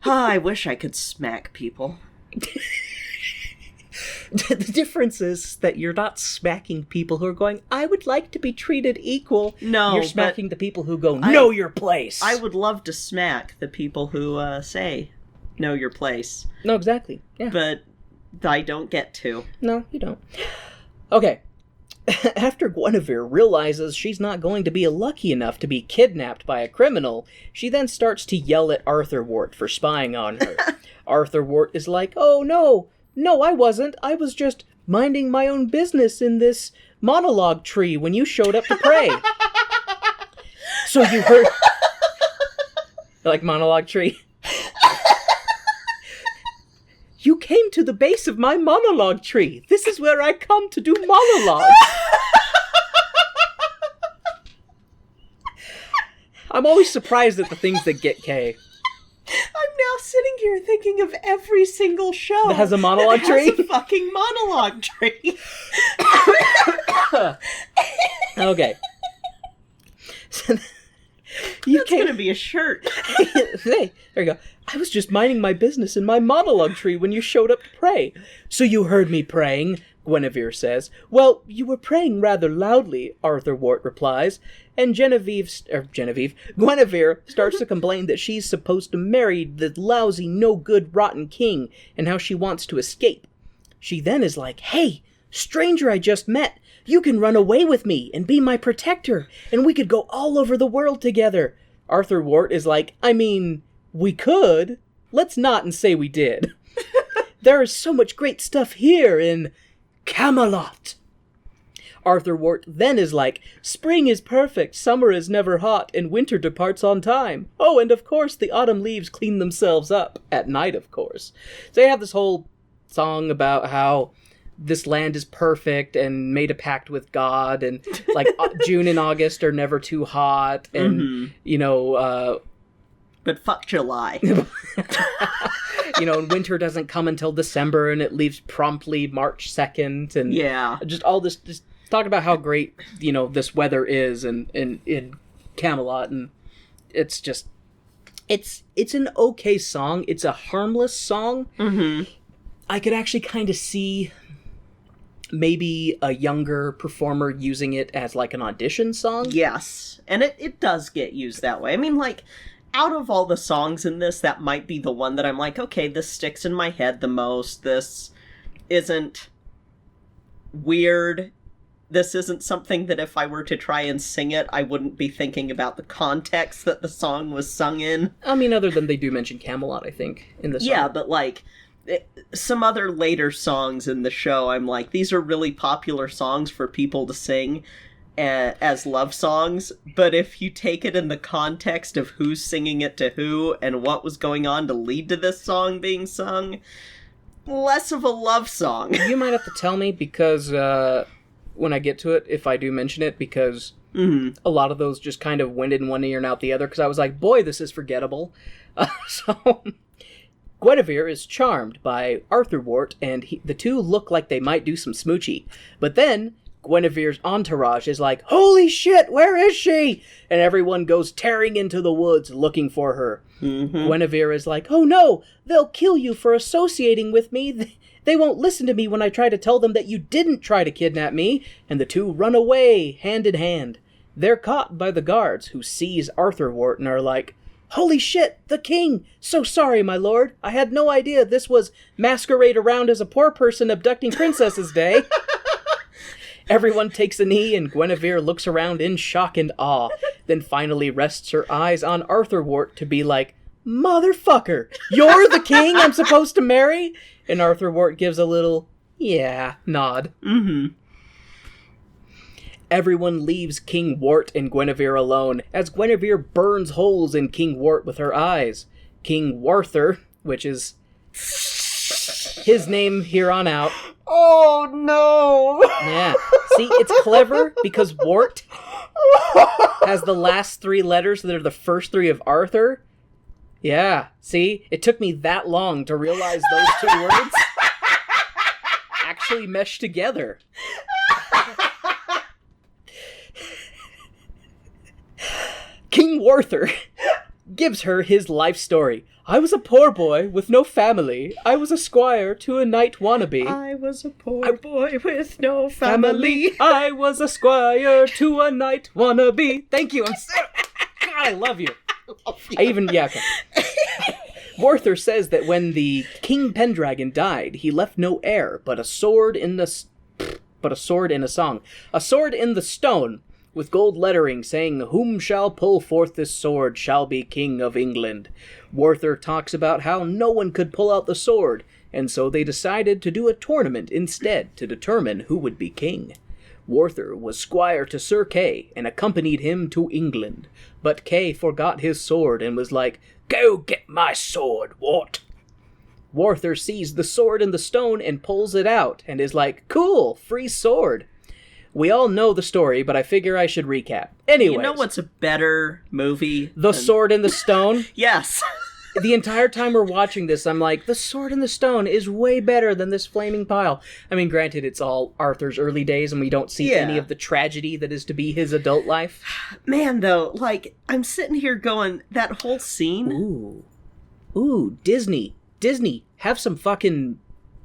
I wish I could smack people.
The difference is that you're not smacking people who are going, I would like to be treated equal.
No,
you're smacking the people who go, know your place.
I would love to smack the people who say, know your place.
No, exactly. Yeah.
But I don't get to.
No, you don't. Okay. After Guinevere realizes she's not going to be lucky enough to be kidnapped by a criminal, she then starts to yell at Arthur Wart for spying on her. Arthur Wart is like, oh no, I wasn't. I was just minding my own business in this monologue tree when you showed up to pray. So you heard... like monologue tree? You came to the base of my monologue tree. This is where I come to do monologues. I'm always surprised at the things that get Kay.
I'm now sitting here thinking of every single show
that has a monologue tree.
Has a fucking monologue tree.
Okay.
That's gonna be a shirt.
Hey, there you go. I was just minding my business in my monologue tree when you showed up to pray. So you heard me praying, Guinevere says. Well, you were praying rather loudly, Arthur Wart replies, and Guinevere starts to complain that she's supposed to marry the lousy, no-good, rotten king, and how she wants to escape. She then is like, hey, stranger I just met, you can run away with me and be my protector, and we could go all over the world together. Arthur Wart is like, I mean, we could. Let's not and say we did. There is so much great stuff here in Camelot. Arthur Wart then is like, spring is perfect, summer is never hot, and winter departs on time. Oh, and of course the autumn leaves clean themselves up. At night, of course. So they have this whole song about how this land is perfect and made a pact with God, and like June and August are never too hot, and
but fuck July.
And winter doesn't come until December, and it leaves promptly March 2nd, and just all this, just talk about how great, this weather is in Camelot, and it's just, it's an okay song. It's a harmless song.
Mm-hmm.
I could actually kind of see maybe a younger performer using it as like an audition song.
Yes, and it does get used that way. I mean, like, out of all the songs in this, that might be the one that I'm like, okay, this sticks in my head the most. This isn't weird. This isn't something that if I were to try and sing it, I wouldn't be thinking about the context that the song was sung in.
I mean, other than they do mention Camelot, I think, in the song.
Yeah, but like, some other later songs in the show, I'm like, these are really popular songs for people to sing as love songs, but if you take it in the context of who's singing it to who and what was going on to lead to this song being sung, less of a love song.
You might have to tell me, because when I get to it, if I do mention it, because a lot of those just kind of went in one ear and out the other, because I was like, boy, this is forgettable. So Guinevere is charmed by Arthur Wart, and the two look like they might do some smoochy. But then Guinevere's entourage is like, holy shit, where is she? And everyone goes tearing into the woods looking for her.
Mm-hmm.
Guinevere is like, oh no, they'll kill you for associating with me. They won't listen to me when I try to tell them that you didn't try to kidnap me. And the two run away, hand in hand. They're caught by the guards, who seize Arthur Wart and are like, holy shit, the king! So sorry, my lord. I had no idea this was masquerade around as a poor person abducting princesses day. Everyone takes a knee, and Guinevere looks around in shock and awe, then finally rests her eyes on Arthur Wart to be like, motherfucker, you're the king I'm supposed to marry? And Arthur Wart gives a little, yeah, nod.
Mm-hmm.
Everyone leaves King Wart and Guinevere alone, as Guinevere burns holes in King Wart with her eyes. King Warther, which is his name here on out.
Oh, no!
Yeah. See, it's clever because Wart has the last three letters that are the first three of Arthur. Yeah. See, it took me that long to realize those two words actually mesh together. King Warther gives her his life story. I was a poor boy with no family. I was a squire to a knight wannabe.
I was a poor boy with no family.
I was a squire to a knight wannabe. Thank you. God, I love you. Okay. Warther says that when the King Pendragon died, he left no heir, but a sword in a song. A sword in the stone, with gold lettering saying, whom shall pull forth this sword shall be King of England. Warther talks about how no one could pull out the sword, and so they decided to do a tournament instead to determine who would be king. Warther was squire to Sir Kay and accompanied him to England, but Kay forgot his sword and was like, go get my sword, Wart. Warther sees the sword in the stone and pulls it out and is like, cool, free sword. We all know the story, but I figure I should recap. Anyways.
You know what's a better movie?
The Sword in the Stone?
Yes.
The entire time we're watching this, I'm like, The Sword in the Stone is way better than this flaming pile. I mean, granted, it's all Arthur's early days, and we don't see any of the tragedy that is to be his adult life.
Man, though, like, I'm sitting here going, that whole scene...
Ooh, Disney, have some fucking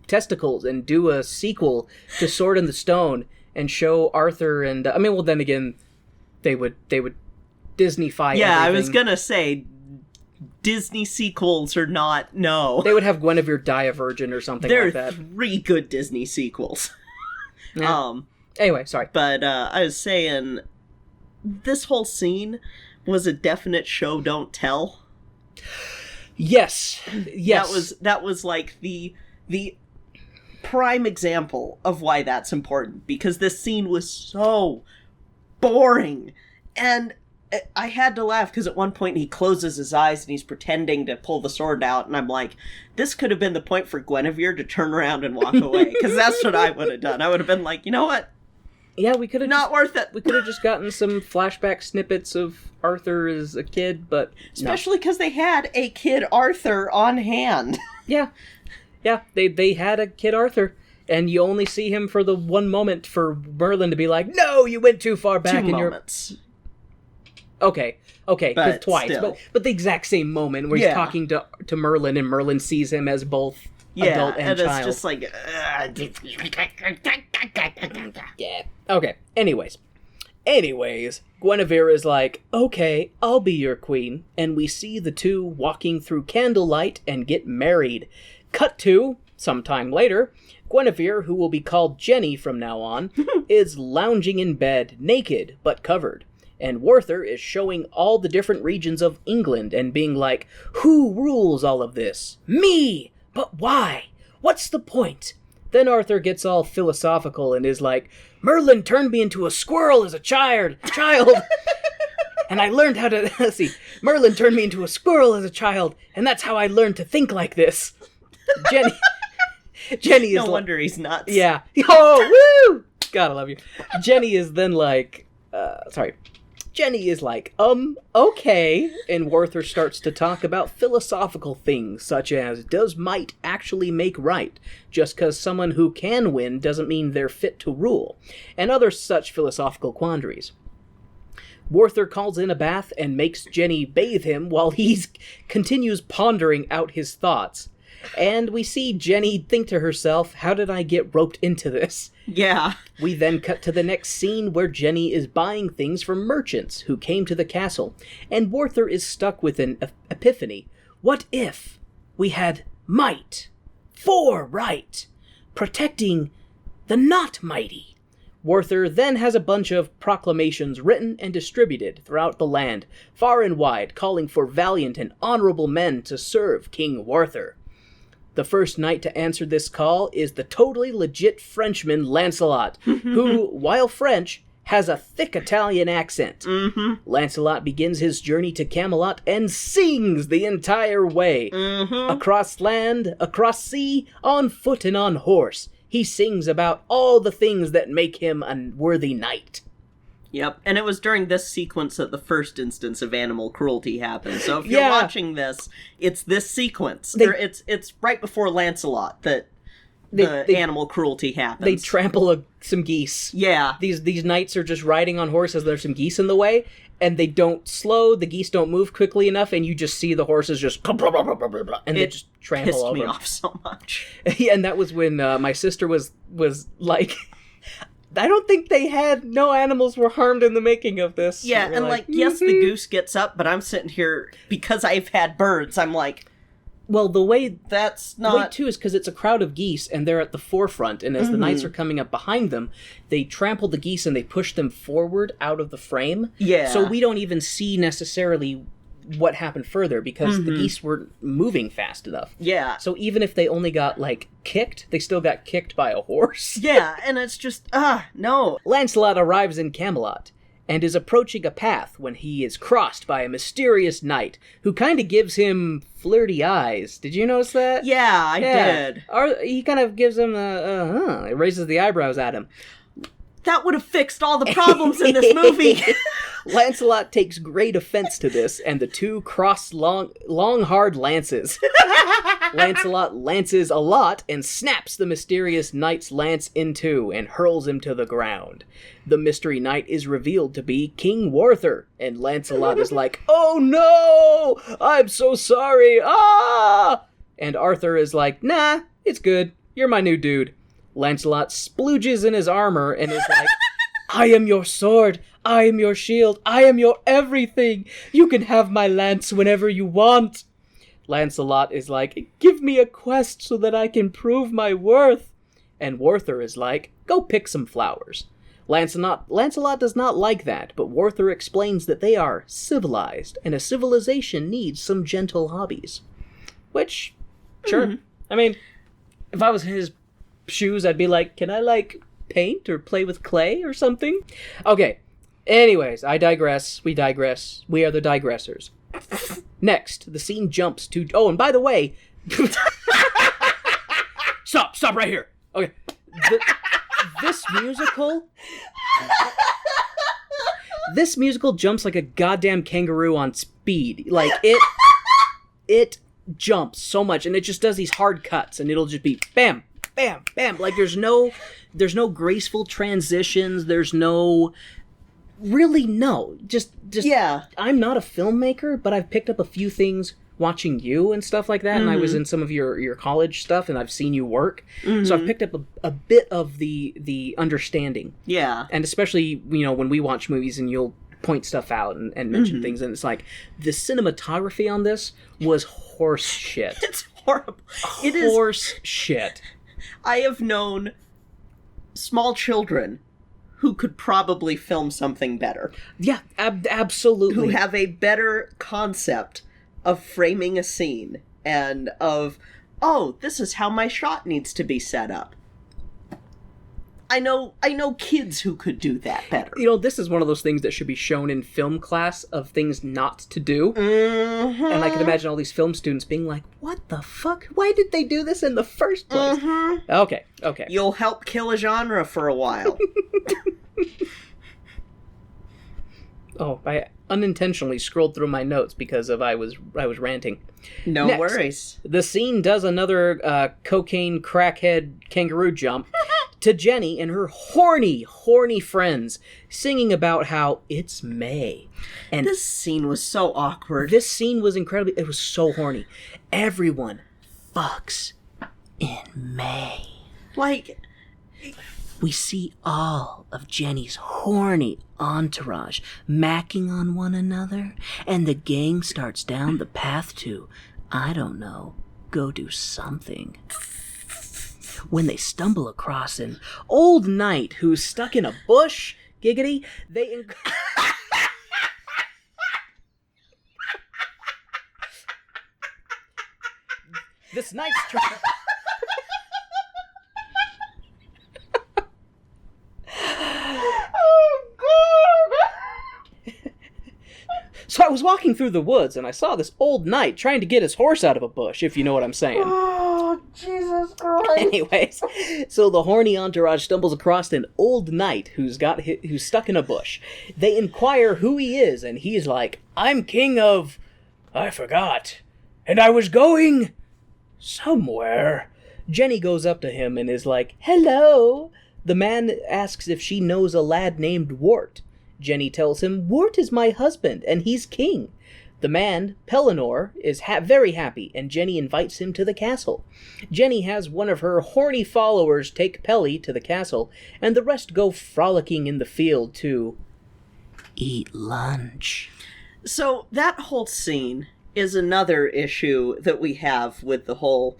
testicles and do a sequel to Sword in the Stone and show Arthur and I mean, well, then again, they would Disney-fy
Yeah,
everything.
I was gonna say Disney sequels are not. No,
they would have Guinevere die a virgin or something
there
like
are
that.
3 good Disney sequels.
Yeah. Anyway, sorry.
But I was saying, this whole scene was a definite show don't tell.
Yes.
That was like the prime example of why that's important, because this scene was so boring. And I had to laugh because at one point he closes his eyes and he's pretending to pull the sword out, and I'm like, this could have been the point for Guinevere to turn around and walk away, because that's what I would have done. I would have been like, you know what?
Yeah, we could have
not worth it.
We could have just gotten some flashback snippets of Arthur as a kid, but
especially because they had a kid Arthur on hand.
Yeah, they had a kid Arthur, and you only see him for the one moment for Merlin to be like, "No, you went too far back."
2 moments.
Okay,
but
twice,
still.
but the exact same moment where he's talking to Merlin, and Merlin sees him as both adult and child.
It's just like,
yeah. Okay. Anyways, Guinevere is like, okay, I'll be your queen, and we see the two walking through candlelight and get married. Cut to, sometime later, Guinevere, who will be called Jenny from now on, is lounging in bed, naked but covered. And Werther is showing all the different regions of England and being like, who rules all of this? Me! But why? What's the point? Then Arthur gets all philosophical and is like, Merlin turned me into a squirrel as a child. And I learned how to, let's see, Merlin turned me into a squirrel as a child, and that's how I learned to think like this. Jenny is
no wonder he's nuts.
Yeah. Oh, woo! God, I love you. Jenny is then like, Jenny is like, okay, and Werther starts to talk about philosophical things, such as, does might actually make right? Just because someone who can win doesn't mean they're fit to rule, and other such philosophical quandaries. Werther calls in a bath and makes Jenny bathe him while he continues pondering out his thoughts. And we see Jenny think to herself, how did I get roped into this?
Yeah.
We then cut to the next scene where Jenny is buying things from merchants who came to the castle, and Werther is stuck with an epiphany. What if we had might for right, protecting the not mighty? Werther then has a bunch of proclamations written and distributed throughout the land, far and wide, calling for valiant and honorable men to serve King Werther. The first knight to answer this call is the totally legit Frenchman Lancelot, who, while French, has a thick Italian accent.
Mm-hmm.
Lancelot begins his journey to Camelot and sings the entire way.
Mm-hmm.
Across land, across sea, on foot and on horse. He sings about all the things that make him a worthy knight.
Yep, and it was during this sequence that the first instance of animal cruelty happened. So if you're watching this, it's this sequence. It's right before Lancelot that the animal cruelty happens.
They trample some geese.
Yeah.
These knights are just riding on horses. There's some geese in the way, and they don't slow. The geese don't move quickly enough, and you just see the horses just and they just trample over.
It pissed me off so much.
Yeah, and that was when my sister was like... I don't think they had no animals were harmed in the making of this.
Yeah, and like, yes, the goose gets up, but I'm sitting here, because I've had birds, I'm like,
well, the way
that's not...
The way, too, is because it's a crowd of geese, and they're at the forefront, and as the knights are coming up behind them, they trample the geese and they push them forward out of the frame.
Yeah.
So we don't even see necessarily what happened further, because the geese weren't moving fast enough.
Yeah.
So even if they only got, like, kicked, they still got kicked by a horse.
Yeah, and it's just, no.
Lancelot arrives in Camelot, and is approaching a path when he is crossed by a mysterious knight, who kind of gives him flirty eyes. Did you notice that?
Yeah, I did.
He kind of gives him it raises the eyebrows at him.
That would have fixed all the problems in this movie.
Lancelot takes great offense to this, and the two cross long hard lances. Lancelot lances a lot and snaps the mysterious knight's lance in two and hurls him to the ground. The mystery knight is revealed to be King Werther, and Lancelot is like, "Oh no! I'm so sorry! Ah!" And Arthur is like, "Nah, it's good. You're my new dude. Lancelot splooges in his armor and is like, I am your sword. I am your shield. I am your everything. You can have my lance whenever you want. Lancelot is like, give me a quest so that I can prove my worth. And Werther is like, go pick some flowers. Lancelot does not like that, but Werther explains that they are civilized, and a civilization needs some gentle hobbies. Which, sure. I mean, if I was in his shoes, I'd be like, can I, like, paint or play with clay or something? Okay. Anyways, I digress. We digress. We are the digressors. Next, the scene jumps to... Oh, and by the way... Stop right here. Okay. This musical jumps like a goddamn kangaroo on speed. Like, it jumps so much, and it just does these hard cuts, and it'll just be bam, bam, bam. Like, there's no graceful transitions. There's no... Really, no. Just yeah. I'm not a filmmaker, but I've picked up a few things watching you and stuff like that, and I was in some of your college stuff, and I've seen you work, so I've picked up a bit of the understanding. Yeah. And especially, when we watch movies and you'll point stuff out and mention things, and it's like, the cinematography on this was horse shit.
It's horrible. It is
horse shit.
I have known small children who could probably film something better.
Yeah, absolutely.
Who have a better concept of framing a scene and of, oh, this is how my shot needs to be set up. I know kids who could do that better.
This is one of those things that should be shown in film class of things not to do. Mm-hmm. And I can imagine all these film students being like, what the fuck? Why did they do this in the first place? Mm-hmm. Okay.
You'll help kill a genre for a while.
Oh, I unintentionally scrolled through my notes because I was ranting.
No
Next,
worries.
The scene does another cocaine crackhead kangaroo jump to Jenny and her horny friends singing about how it's May. And
this scene was so awkward.
This scene was incredibly... It was so horny. Everyone fucks in May.
Like...
We see all of Jenny's horny entourage macking on one another, and the gang starts down the path to, I don't know, go do something. When they stumble across an old knight who's stuck in a bush, giggity, they... This knight's trying... So I was walking through the woods, and I saw this old knight trying to get his horse out of a bush, if you know what I'm saying.
Oh, Jesus Christ.
Anyways, so the horny entourage stumbles across an old knight who's stuck in a bush. They inquire who he is, and he's like, I'm king of... I forgot. And I was going... somewhere. Jenny goes up to him and is like, hello. The man asks if she knows a lad named Wart. Jenny tells him, Wart is my husband, and he's king. The man, Pellinor, is very happy, and Jenny invites him to the castle. Jenny has one of her horny followers take Pelly to the castle, and the rest go frolicking in the field to eat lunch.
So that whole scene is another issue that we have with the whole,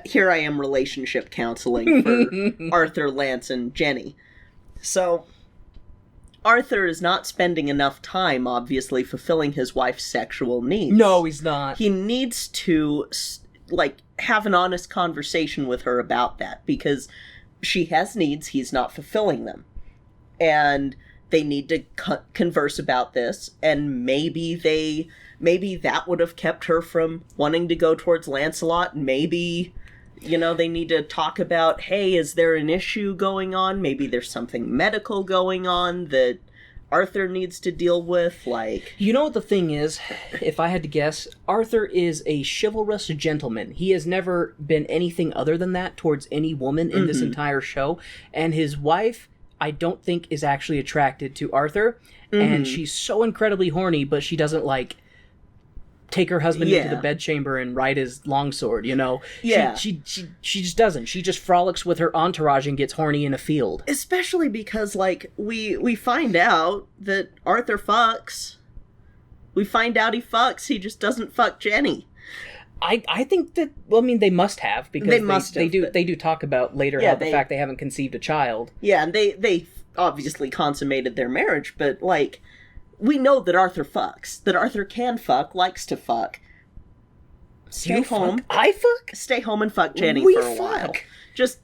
here I am relationship counseling for Arthur, Lance, and Jenny. So... Arthur is not spending enough time, obviously, fulfilling his wife's sexual needs.
No, he's not.
He needs to, have an honest conversation with her about that, because she has needs, he's not fulfilling them. And they need to converse about this, and maybe that would have kept her from wanting to go towards Lancelot. Maybe... they need to talk about, hey, is there an issue going on? Maybe there's something medical going on that Arthur needs to deal with,
You know what the thing is? If I had to guess, Arthur is a chivalrous gentleman. He has never been anything other than that towards any woman in this entire show. And his wife, I don't think, is actually attracted to Arthur. And she's so incredibly horny, but she doesn't, take her husband
Yeah.
into the bedchamber and ride his longsword, you know?
Yeah.
She just doesn't. She just frolics with her entourage and gets horny in a field.
Especially because, like, we find out that Arthur fucks. We find out he fucks, he just doesn't fuck Jenny.
I think that, well, I mean, they must have, because they do talk about later how the fact they haven't conceived a child.
Yeah, and they obviously consummated their marriage, but, like, we know that Arthur fucks. That Arthur can fuck, likes to fuck. Stay home.
Fuck? I fuck?
Stay home and fuck Jenny
We
for a while.
fuck.
Just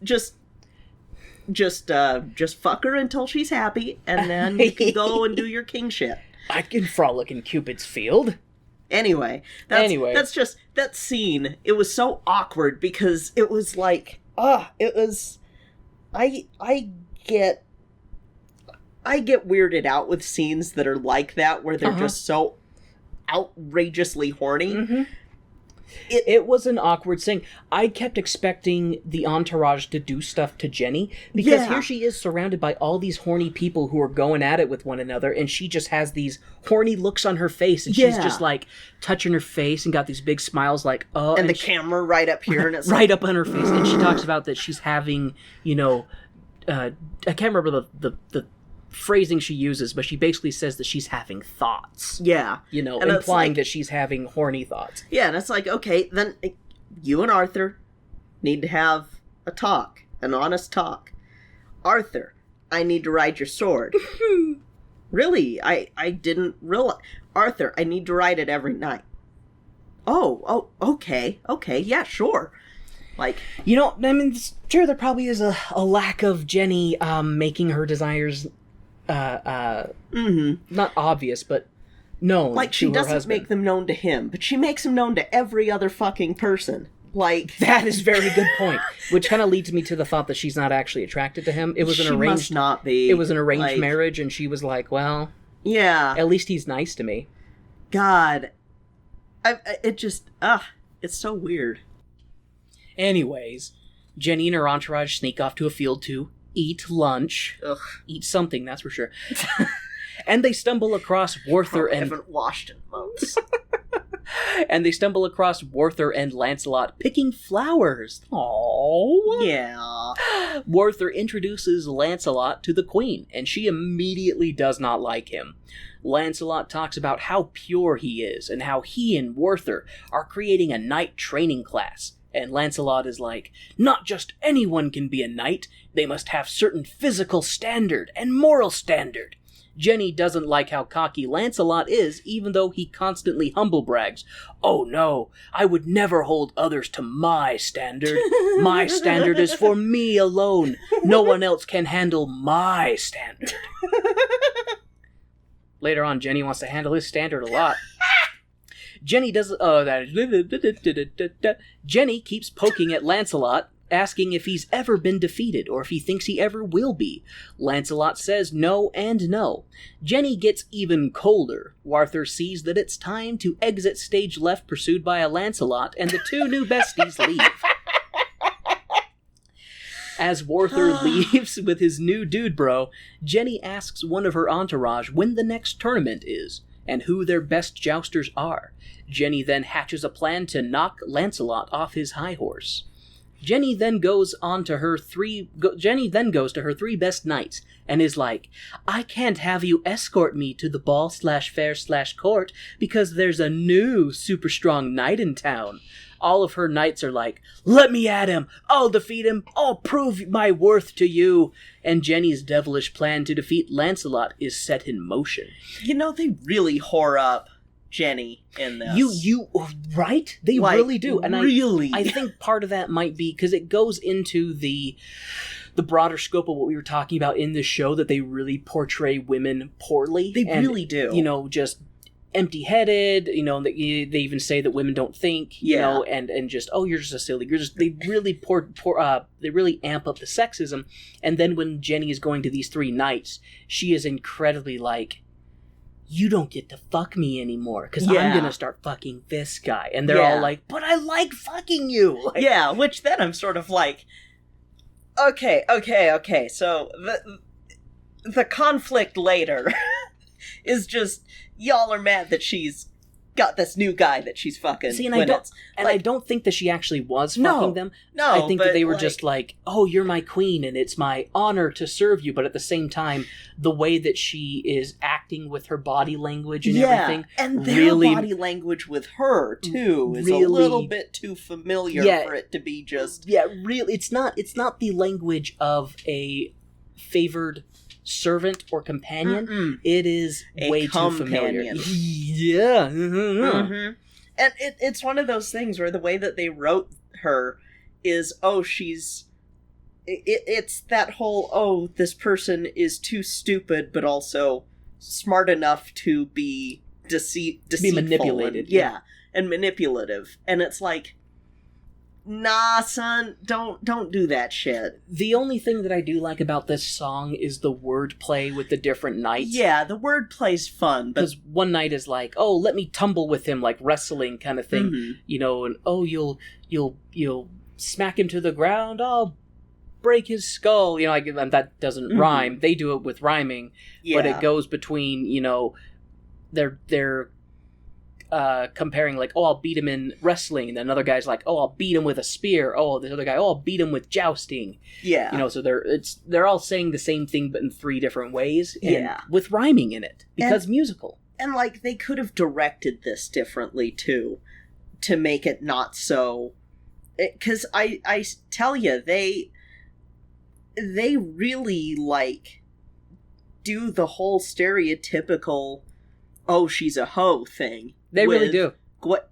fuck her until she's happy, and then you can go and do your king shit.
I can frolic in Cupid's field.
Anyway, that's just that scene. It was so awkward because it was like, it was. I get weirded out with scenes that are like that, where they're just so outrageously horny.
Mm-hmm. It was an awkward thing. I kept expecting the entourage to do stuff to Jenny, because here she is surrounded by all these horny people who are going at it with one another, and she just has these horny looks on her face, and she's just like touching her face and got these big smiles like, oh.
And the camera right up here, and it's
right up on her face, and she talks about that she's having, you know, I can't remember the phrasing she uses, but she basically says that she's having thoughts.
Yeah.
You know,
and
implying that she's having horny thoughts.
Yeah, and it's like, okay, then you and Arthur need to have a talk, an honest talk. Arthur, I need to ride your sword. Really? I didn't realize. Arthur, I need to ride it every night. Oh, okay, yeah, sure. Like,
you know, I mean, sure, there probably is a lack of Jenny making her desires not obvious, but known.
Like, she doesn't make them known to him, but she makes them known to every other fucking person. Like,
that is a very good point. Which kind of leads me to the thought that she's not actually attracted to him. It was an arranged.
Must not be.
It was an arranged marriage, and she was like, "Well,
yeah,
at least he's nice to me."
God, it's so weird.
Anyways, Jenny and her entourage sneak off to a field to eat lunch.
Ugh.
Eat something, that's for sure. And they stumble across Werther and...
haven't washed in months.
And they stumble across Werther and Lancelot picking flowers. Aww.
Yeah.
Werther introduces Lancelot to the queen, and she immediately does not like him. Lancelot talks about how pure he is, and how he and Werther are creating a knight training class. And Lancelot is like, not just anyone can be a knight, they must have certain physical standard and moral standard. Jenny doesn't like how cocky Lancelot is, even though he constantly humble brags. Oh no, I would never hold others to my standard. My standard is for me alone. No one else can handle my standard. Later on, Jenny wants to handle his standard a lot. Jenny Jenny keeps poking at Lancelot, asking if he's ever been defeated or if he thinks he ever will be. Lancelot says no and no. Jenny gets even colder. Werther sees that it's time to exit stage left, pursued by a Lancelot, and the two new besties leave. As Werther leaves with his new dude bro, Jenny asks one of her entourage when the next tournament is, and who their best jousters are. Jenny then hatches a plan to knock Lancelot off his high horse. Jenny then goes to her three best knights and is like, I can't have you escort me to the ball/fair/court because there's a new super strong knight in town. All of her knights are like, let me at him, I'll defeat him, I'll prove my worth to you. And Jenny's devilish plan to defeat Lancelot is set in motion.
You know, they really whore up Jenny in this.
You right? They really do. And
really?
I think part of that might be because it goes into the broader scope of what we were talking about in the show, that they really portray women poorly.
They really do.
You know, just empty-headed, you know, they even say that women don't think, you know, and just, oh, you're just a silly, they really they really amp up the sexism. And then when Jenny is going to these three knights, she is incredibly like, you don't get to fuck me anymore, because I'm gonna start fucking this guy. And they're all like, but I like fucking you. Like,
yeah, which then I'm sort of like, okay, so the conflict later is just, y'all are mad that she's got this new guy that she's fucking.
See, and I don't think that she actually was fucking them.
No,
I think that they were just like, oh, you're my queen, and it's my honor to serve you. But at the same time, the way that she is acting with her body language and everything,
and their
really,
body language with her too is
really,
a little bit too familiar for it to be just.
Yeah, really, it's not the language of a favored servant or companion.
Mm-mm.
It is way too familiar. Yeah.
Mm-hmm. And it's one of those things where the way that they wrote her is, it's that whole, this person is too stupid but also smart enough to be deceitful.
Be manipulated.
And manipulative. And it's like, nah, son, don't do that shit.
The only thing that I do like about this song is the wordplay with the different knights.
Yeah, the wordplay's fun.
Because one knight is like, oh, let me tumble with him, like wrestling kind of thing.
Mm-hmm.
You know, and you'll smack him to the ground, I'll break his skull. You know, like, that doesn't rhyme. They do it with rhyming.
Yeah.
But it goes between, you know, they're comparing, like, oh, I'll beat him in wrestling, and then another guy's like, oh, I'll beat him with a spear. Oh, this other guy, oh, I'll beat him with jousting.
Yeah.
You know, so they're all saying the same thing, but in 3 different ways. And with rhyming in it, because musical.
And, like, they could have directed this differently, too, to make it not so... Because I tell you, they really, like, do the whole stereotypical, oh, she's a hoe thing.
They really do.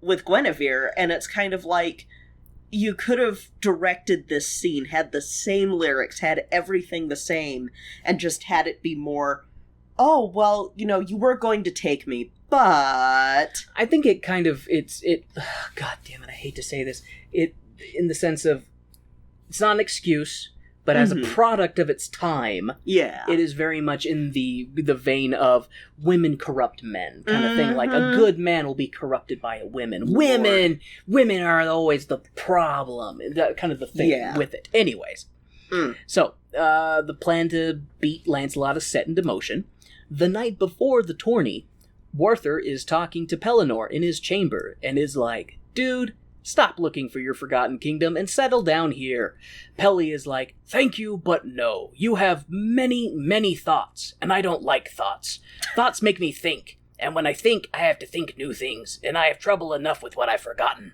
With Guinevere, and it's kind of like, you could have directed this scene, had the same lyrics, had everything the same, and just had it be more, oh, well, you know, you were going to take me, but...
I think it kind of, God damn it, I hate to say this, in the sense of, it's not an excuse, but as a product of its time, it is very much in the vein of women corrupt men kind of thing. Like, a good man will be corrupted by a woman. Women are always the problem. That kind of the thing with it. Anyways, so the plan to beat Lancelot is set into motion. The night before the tourney, Arthur is talking to Pellinore in his chamber and is like, dude, stop looking for your forgotten kingdom and settle down here. Pelly is like, thank you, but no. You have many, many thoughts, and I don't like thoughts. Thoughts make me think, and when I think, I have to think new things, and I have trouble enough with what I've forgotten.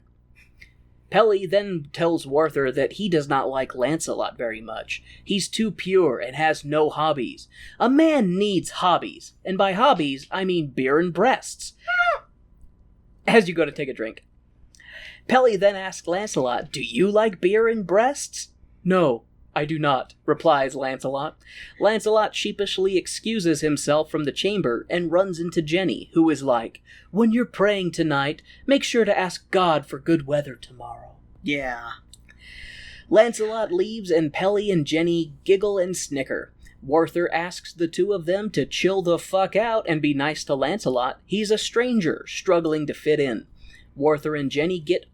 Pelly then tells Arthur that he does not like Lancelot very much. He's too pure and has no hobbies. A man needs hobbies, and by hobbies, I mean beer and breasts. As you go to take a drink. Pelly then asks Lancelot, do you like beer and breasts? No, I do not, replies Lancelot. Lancelot sheepishly excuses himself from the chamber and runs into Jenny, who is like, when you're praying tonight, make sure to ask God for good weather tomorrow.
Yeah.
Lancelot leaves and Pelly and Jenny giggle and snicker. Arthur asks the two of them to chill the fuck out and be nice to Lancelot. He's a stranger, struggling to fit in. Arthur and Jenny get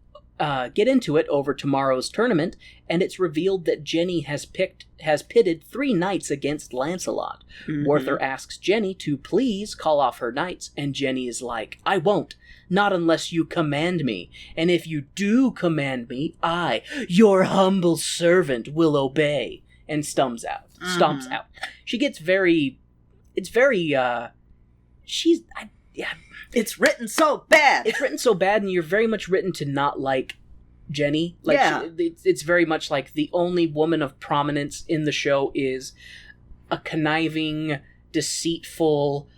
into it over tomorrow's tournament, and it's revealed that Jenny has pitted 3 knights against Lancelot. Arthur asks Jenny to please call off her knights, and Jenny is like, I won't, not unless you command me, and if you do command me, I, your humble servant, will obey, and stomps out. She gets it's
written so bad.
It's written so bad, and you're very much written to not like Jenny. Like, it's very much like the only woman of prominence in the show is a conniving, deceitful,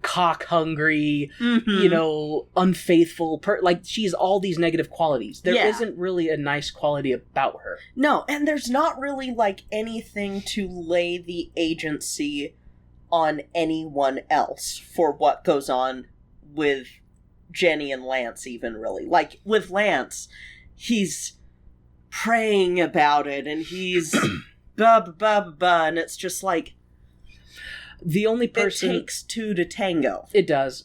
cock-hungry, you know, unfaithful like, she's all these negative qualities. There isn't really a nice quality about her.
No, and there's not really, like, anything to lay the agency on anyone else for what goes on with Jenny and Lance, even, really. Like, with Lance, he's praying about it, and he's and it's just like,
the only person...
It takes 2 to tango.
It does,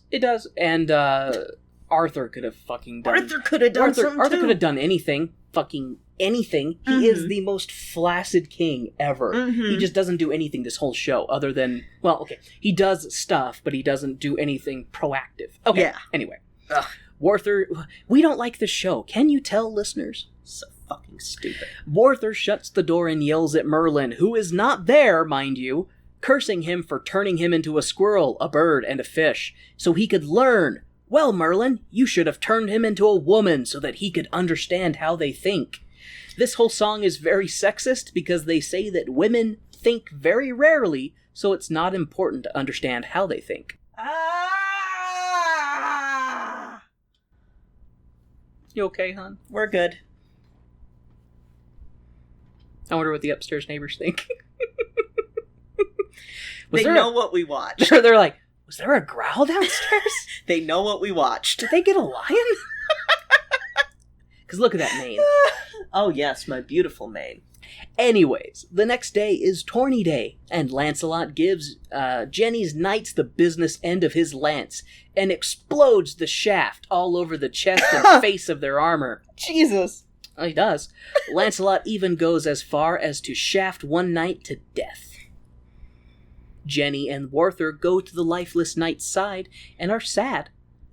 and Arthur could have fucking done...
Arthur could have done something,
Arthur
too.
could have done anything, fucking anything. He is the most flaccid king ever. He just doesn't do anything this whole show, other than... Well, okay, he does stuff, but he doesn't do anything proactive. Okay, anyway. Warther, we don't like this show. Can you tell, listeners?
So fucking stupid.
Warther shuts the door and yells at Merlin, who is not there, mind you, cursing him for turning him into a squirrel, a bird, and a fish, so he could learn. Well, Merlin, you should have turned him into a woman so that he could understand how they think. This whole song is very sexist because they say that women think very rarely, so it's not important to understand how they think. You okay, hon?
We're good.
I wonder what the upstairs neighbors think.
They know what we watched.
They're like, was there a growl downstairs?
They know what we watched.
Did they get a lion? Because look at that mane.
Oh yes, my beautiful mane.
Anyways, the next day is tourney day, and Lancelot gives Jenny's knights the business end of his lance, and explodes the shaft all over the chest and face of their armor.
Jesus.
Oh, he does. Lancelot even goes as far as to shaft one knight to death. Jenny and Warther go to the lifeless knight's side and are sad.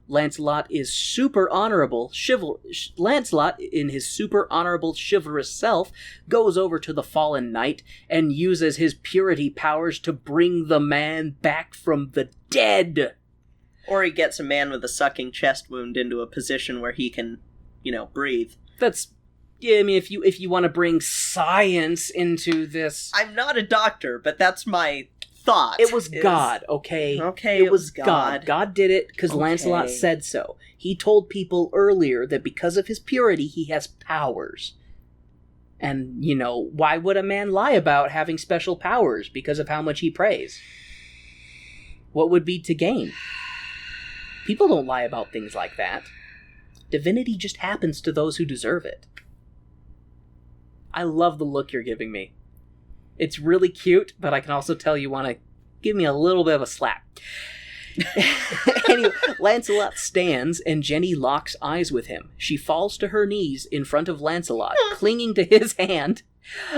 Lancelot is super honorable. Lancelot, in his super honorable chivalrous self, goes over to the fallen knight and uses his purity powers to bring the man back from the dead.
Or he gets a man with a sucking chest wound into a position where he can, breathe.
That's... Yeah, I mean, if you want to bring science into this...
I'm not a doctor, but that's my thought.
It was God, okay?
Okay, it was God.
God did it because Lancelot said so. He told people earlier that because of his purity, he has powers. And, why would a man lie about having special powers because of how much he prays? What would be to gain? People don't lie about things like that. Divinity just happens to those who deserve it. I love the look you're giving me. It's really cute, but I can also tell you want to give me a little bit of a slap. Anyway, Lancelot stands, and Jenny locks eyes with him. She falls to her knees in front of Lancelot, clinging to his hand.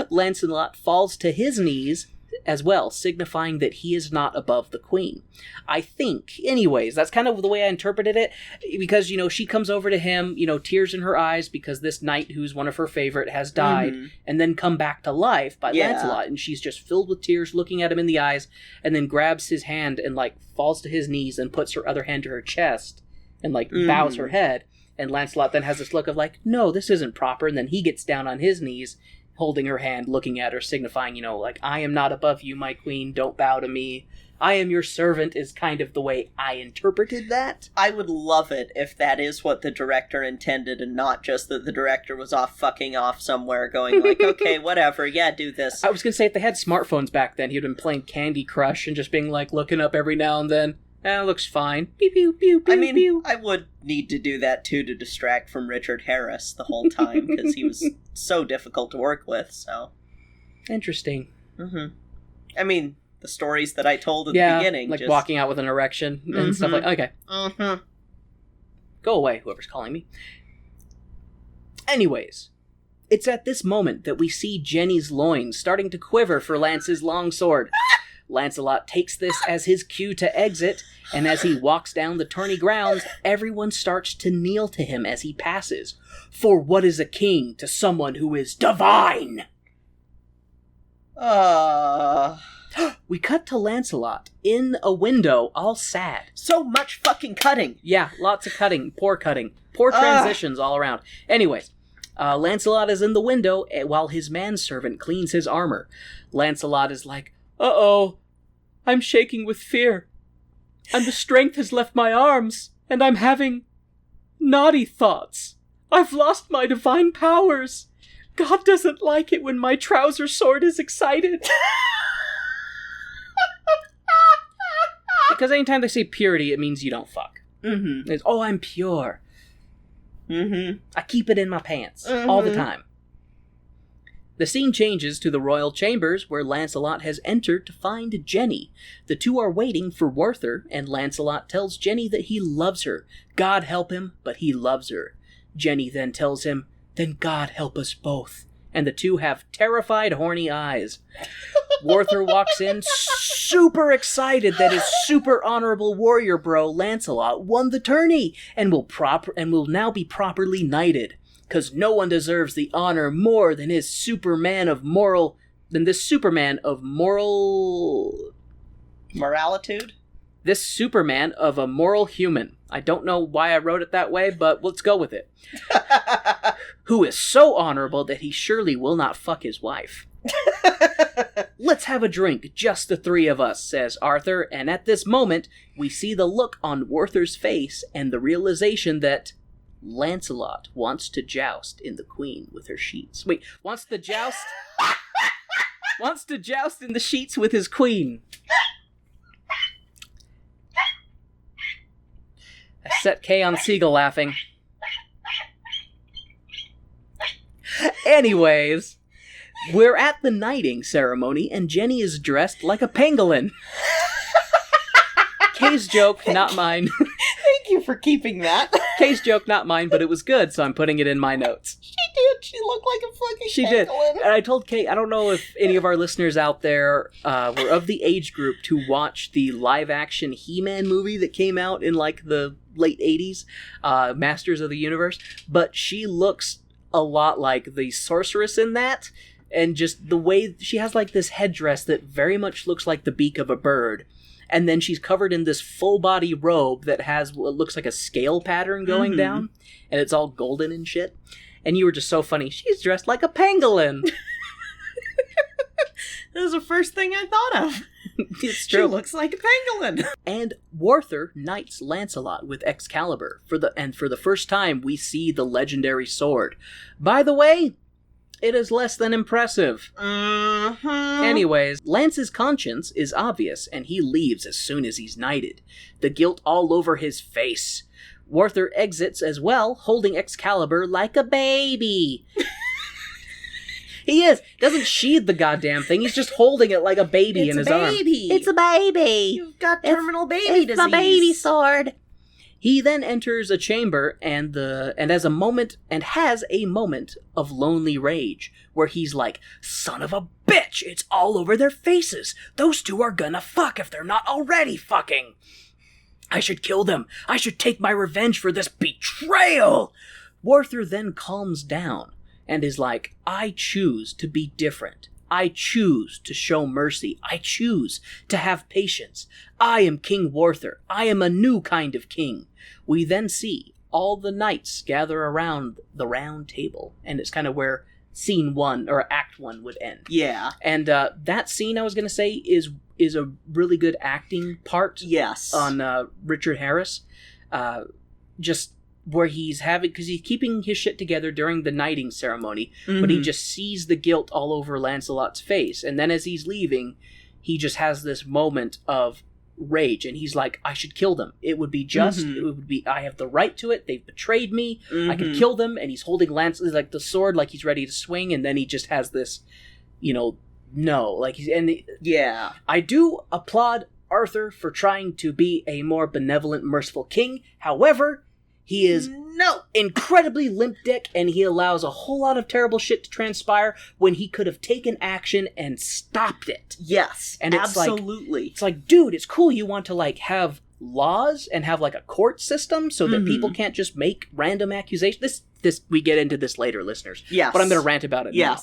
Lancelot falls to his knees as well, signifying that he is not above the queen. I think, anyways, that's kind of the way I interpreted it, because, she comes over to him, tears in her eyes because this knight who's one of her favorite has died, and then come back to life by Lancelot, and she's just filled with tears, looking at him in the eyes, and then grabs his hand and, falls to his knees and puts her other hand to her chest, and, bows her head, and Lancelot then has this look of, no, this isn't proper, and then he gets down on his knees, holding her hand, looking at her, signifying, I am not above you, my queen, don't bow to me. I am your servant is kind of the way I interpreted that.
I would love it if that is what the director intended and not just that the director was fucking off somewhere going okay, whatever, yeah, do this.
I was going to say, if they had smartphones back then, he'd been playing Candy Crush and just being looking up every now and then. It looks fine. Pew, pew, pew, pew, pew.
I would need to do that too to distract from Richard Harris the whole time because he was so difficult to work with, so.
Interesting.
I mean, the stories that I told at the beginning.
Like walking out with an erection and stuff okay. Go away, whoever's calling me. Anyways, it's at this moment that we see Jenny's loins starting to quiver for Lance's longsword. Lancelot takes this as his cue to exit, and as he walks down the tourney grounds, everyone starts to kneel to him as he passes. For what is a king to someone who is divine? We cut to Lancelot in a window, all sad.
So much fucking cutting.
Yeah, lots of cutting. Poor transitions all around. Anyways, Lancelot is in the window while his manservant cleans his armor. Lancelot is like, uh-oh, I'm shaking with fear, and the strength has left my arms, and I'm having naughty thoughts. I've lost my divine powers. God doesn't like it when my trouser sword is excited. Because anytime they say purity, it means you don't fuck. It's, I'm pure. I keep it in my pants all the time. The scene changes to the royal chambers where Lancelot has entered to find Jenny. The two are waiting for Warther, and Lancelot tells Jenny that he loves her. God help him, but he loves her. Jenny then tells him, then God help us both. and the two have terrified, horny eyes. Warther walks in, super excited that his super honorable warrior bro, Lancelot, won the tourney, and will now be properly knighted. Because no one deserves the honor more than this Superman of moral... This Superman of a moral human. I don't know why I wrote it that way, but let's go with it. Who is so honorable that he surely will not fuck his wife. Let's have a drink, just the three of us, says Arthur, and at this moment, we see the look on Werther's face and the realization that Lancelot wants to joust in the queen with her sheets. Wait, wants to joust in the sheets with his queen. I set Kay on Siegel laughing. Anyways, we're at the knighting ceremony, and Jenny is dressed like a pangolin. Kay's joke, not mine.
Thank you for keeping that.
Kay's joke, not mine, but it was good, so I'm putting it in my notes.
She did. She looked like a fucking
She
pangolin.
did. And I told Kay, I don't know if any of our listeners out there were of the age group to watch the live-action He-Man movie that came out in, like, the late 80s, Masters of the Universe, but she looks a lot like the sorceress in that, and just the way she has, like, this headdress that very much looks like the beak of a bird. And then she's covered in this full-body robe that has what looks like a scale pattern going down, and it's all golden and shit. And you were just so funny. She's dressed like a pangolin.
That was the first thing I thought of.
It's true.
She looks like a pangolin.
And Werther knights Lancelot with Excalibur. For the first time, we see the legendary sword. By the way, it is less than impressive. Anyways, Lance's conscience is obvious, and he leaves as soon as he's knighted. The guilt all over his face. Werther exits as well, holding Excalibur like a baby. He is. Doesn't sheathe the goddamn thing. He's just holding it like a baby in his arm.
It's a baby. You've got terminal baby disease.
It's my baby sword. He then enters a chamber and has a moment of lonely rage, where he's like, son of a bitch, it's all over their faces. Those two are gonna fuck if they're not already fucking. I should kill them. I should take my revenge for this betrayal. Werther then calms down and is like, I choose to be different. I choose to show mercy. I choose to have patience. I am King Werther. I am a new kind of king. We then see all the knights gather around the round table, and it's kind of where scene 1 or act 1 would end.
Yeah.
And that scene, I was going to say, is a really good acting part.
Yes.
On Richard Harris. Just where he's because he's keeping his shit together during the knighting ceremony, but he just sees the guilt all over Lancelot's face. And then as he's leaving, he just has this moment of rage, and he's like, I should kill them. It would be just, it would be, I have the right to it. They've betrayed me. I could kill them. And he's holding like the sword, like he's ready to swing. And then he just has this, no, like
yeah.
I do applaud Arthur for trying to be a more benevolent, merciful king. However, he is incredibly limp dick, and he allows a whole lot of terrible shit to transpire when he could have taken action and stopped it.
Yes,
and it's
absolutely.
It's like, dude, it's cool you want to like have laws and have like a court system so that people can't just make random accusations. This we get into this later, listeners.
Yes.
But I'm going to rant about it now.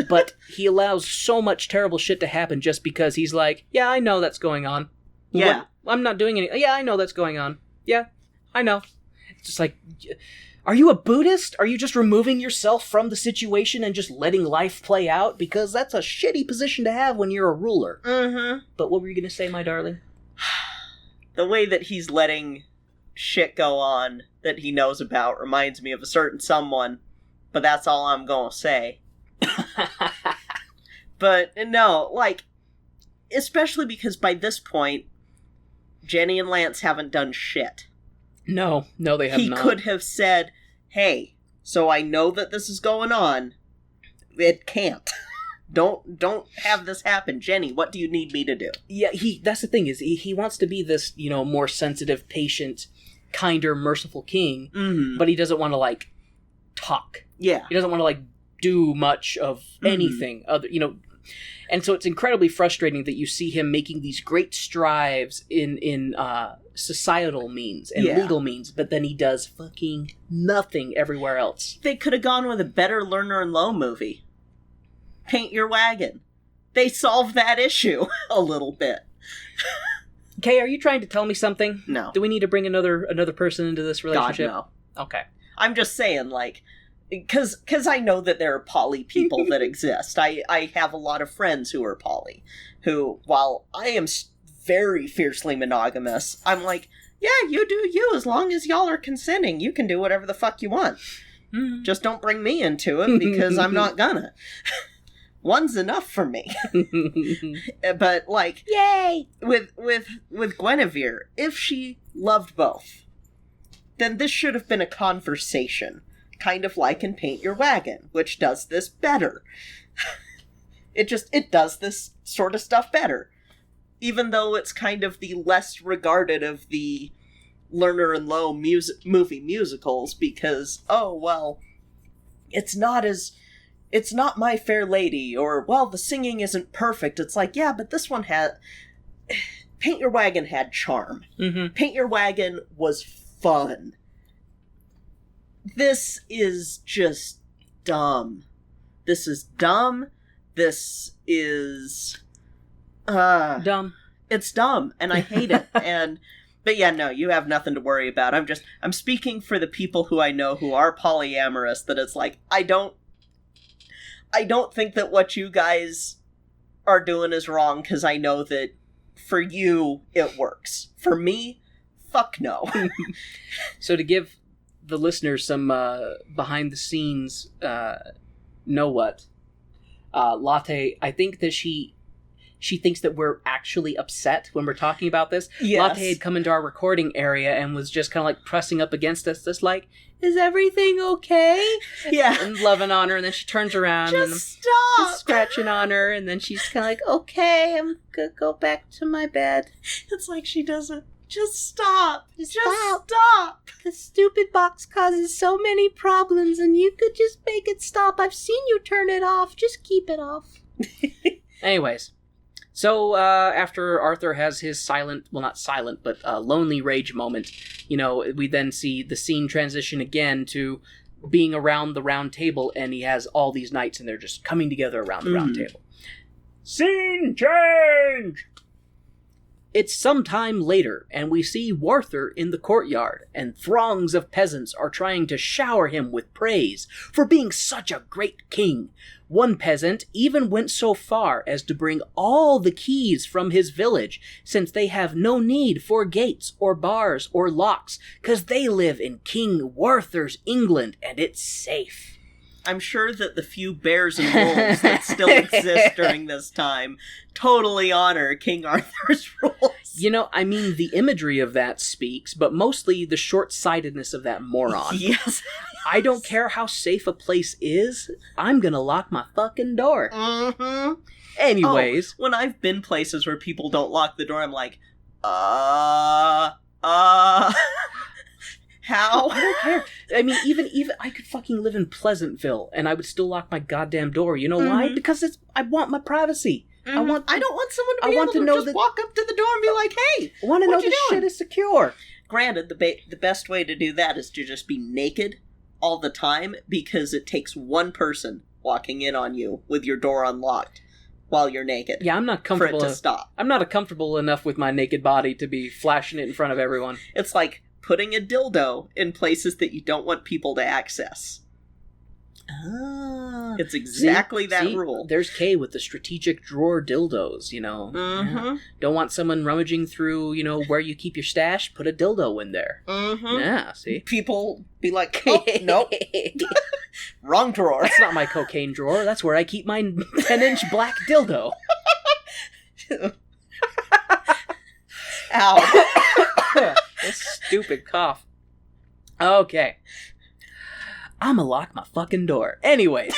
But he allows so much terrible shit to happen just because he's like, yeah, I know that's going on.
Yeah.
I'm not doing anything. Yeah, I know that's going on. Yeah, I know. Just like, are you a Buddhist? Are you just removing yourself from the situation and just letting life play out? Because that's a shitty position to have when you're a ruler. But what were you going to say, my darling?
The way that he's letting shit go on that he knows about reminds me of a certain someone, but that's all I'm going to say. But no, like, especially because by this point, Jenny and Lance haven't done shit.
No, they have not.
He could have said, hey, so I know that this is going on. It can't. Don't have this happen. Jenny, what do you need me to do?
Yeah, that's the thing, is he wants to be this, more sensitive, patient, kinder, merciful king, but he doesn't want to, like, talk.
Yeah.
He doesn't want to, like, do much of anything other, and so it's incredibly frustrating that you see him making these great strides in societal means and legal means, but then he does fucking nothing everywhere else.
They could have gone with a better Lerner and Lowe movie. Paint Your Wagon. They solved that issue a little bit.
Kay, are you trying to tell me something?
No.
Do we need to bring another person into this relationship?
God, no.
Okay.
I'm just saying, like, because I know that there are poly people that exist. I have a lot of friends who are poly, who, while I am very fiercely monogamous, I'm like, yeah, you do you, as long as y'all are consenting, you can do whatever the fuck you want.
Mm-hmm.
Just don't bring me into it, because I'm not gonna. One's enough for me. But, like,
yay!
With Guinevere, if she loved both, then this should have been a conversation. Kind of like in Paint Your Wagon, which does this better. It does this sort of stuff better. Even though it's kind of the less regarded of the Lerner and Lowe movie musicals, because, oh, well, it's not My Fair Lady, or, well, the singing isn't perfect. It's like, yeah, but this one had... Paint Your Wagon had charm.
Mm-hmm.
Paint Your Wagon was fun. This is just dumb. This is dumb. This is...
dumb.
It's dumb, and I hate it. But yeah, no, you have nothing to worry about. I'm speaking for the people who I know who are polyamorous, that it's like, I don't think that what you guys are doing is wrong, because I know that for you, it works. For me, fuck no.
So to give the listeners some behind-the-scenes know-what, Latte, I think that she thinks that we're actually upset when we're talking about this.
Yes.
Latte had come into our recording area and was just kind of like pressing up against us, just like, is everything okay?
Yeah.
And loving on her, and then she turns around and
stop!
Scratching on her, and then she's kind of like, okay, I'm gonna go back to my bed.
It's like she doesn't. Just stop! Just stop!
The stupid box causes so many problems, and you could just make it stop. I've seen you turn it off. Just keep it off. Anyways, so after Arthur has his lonely rage moment, we then see the scene transition again to being around the round table, and he has all these knights, and they're just coming together around the round table. Scene change! It's some time later, and we see Warther in the courtyard, and throngs of peasants are trying to shower him with praise for being such a great king. One peasant even went so far as to bring all the keys from his village, since they have no need for gates or bars or locks, 'cause they live in King Warther's England, and it's safe.
I'm sure that the few bears and wolves that still exist during this time totally honor King Arthur's rules.
The imagery of that speaks, but mostly the short-sightedness of that moron.
Yes.
I don't care how safe a place is, I'm gonna lock my fucking door.
Mm-hmm.
Anyways.
When I've been places where people don't lock the door, I'm like, how?
I don't care. I mean, even I could fucking live in Pleasantville, and I would still lock my goddamn door. You know why? Because I want my privacy.
Mm-hmm. I don't want someone to be able to just walk up to the door and be like, hey,
I want to know this shit is secure.
Granted, the best way to do that is to just be naked all the time, because it takes one person walking in on you with your door unlocked while you're naked.
Yeah, I'm not comfortable
for it to stop.
I'm not comfortable enough with my naked body to be flashing it in front of everyone.
It's like putting a dildo in places that you don't want people to access. It's exactly that rule.
There's Kay with the strategic drawer dildos,
Mm-hmm.
Yeah. Don't want someone rummaging through, where you keep your stash, put a dildo in there.
Mm-hmm.
Yeah, see?
People be like, oh, nope. Wrong drawer.
That's not my cocaine drawer. That's where I keep my 10-inch black dildo.
Ow.
This stupid cough. Okay. I'ma lock my fucking door. Anyways.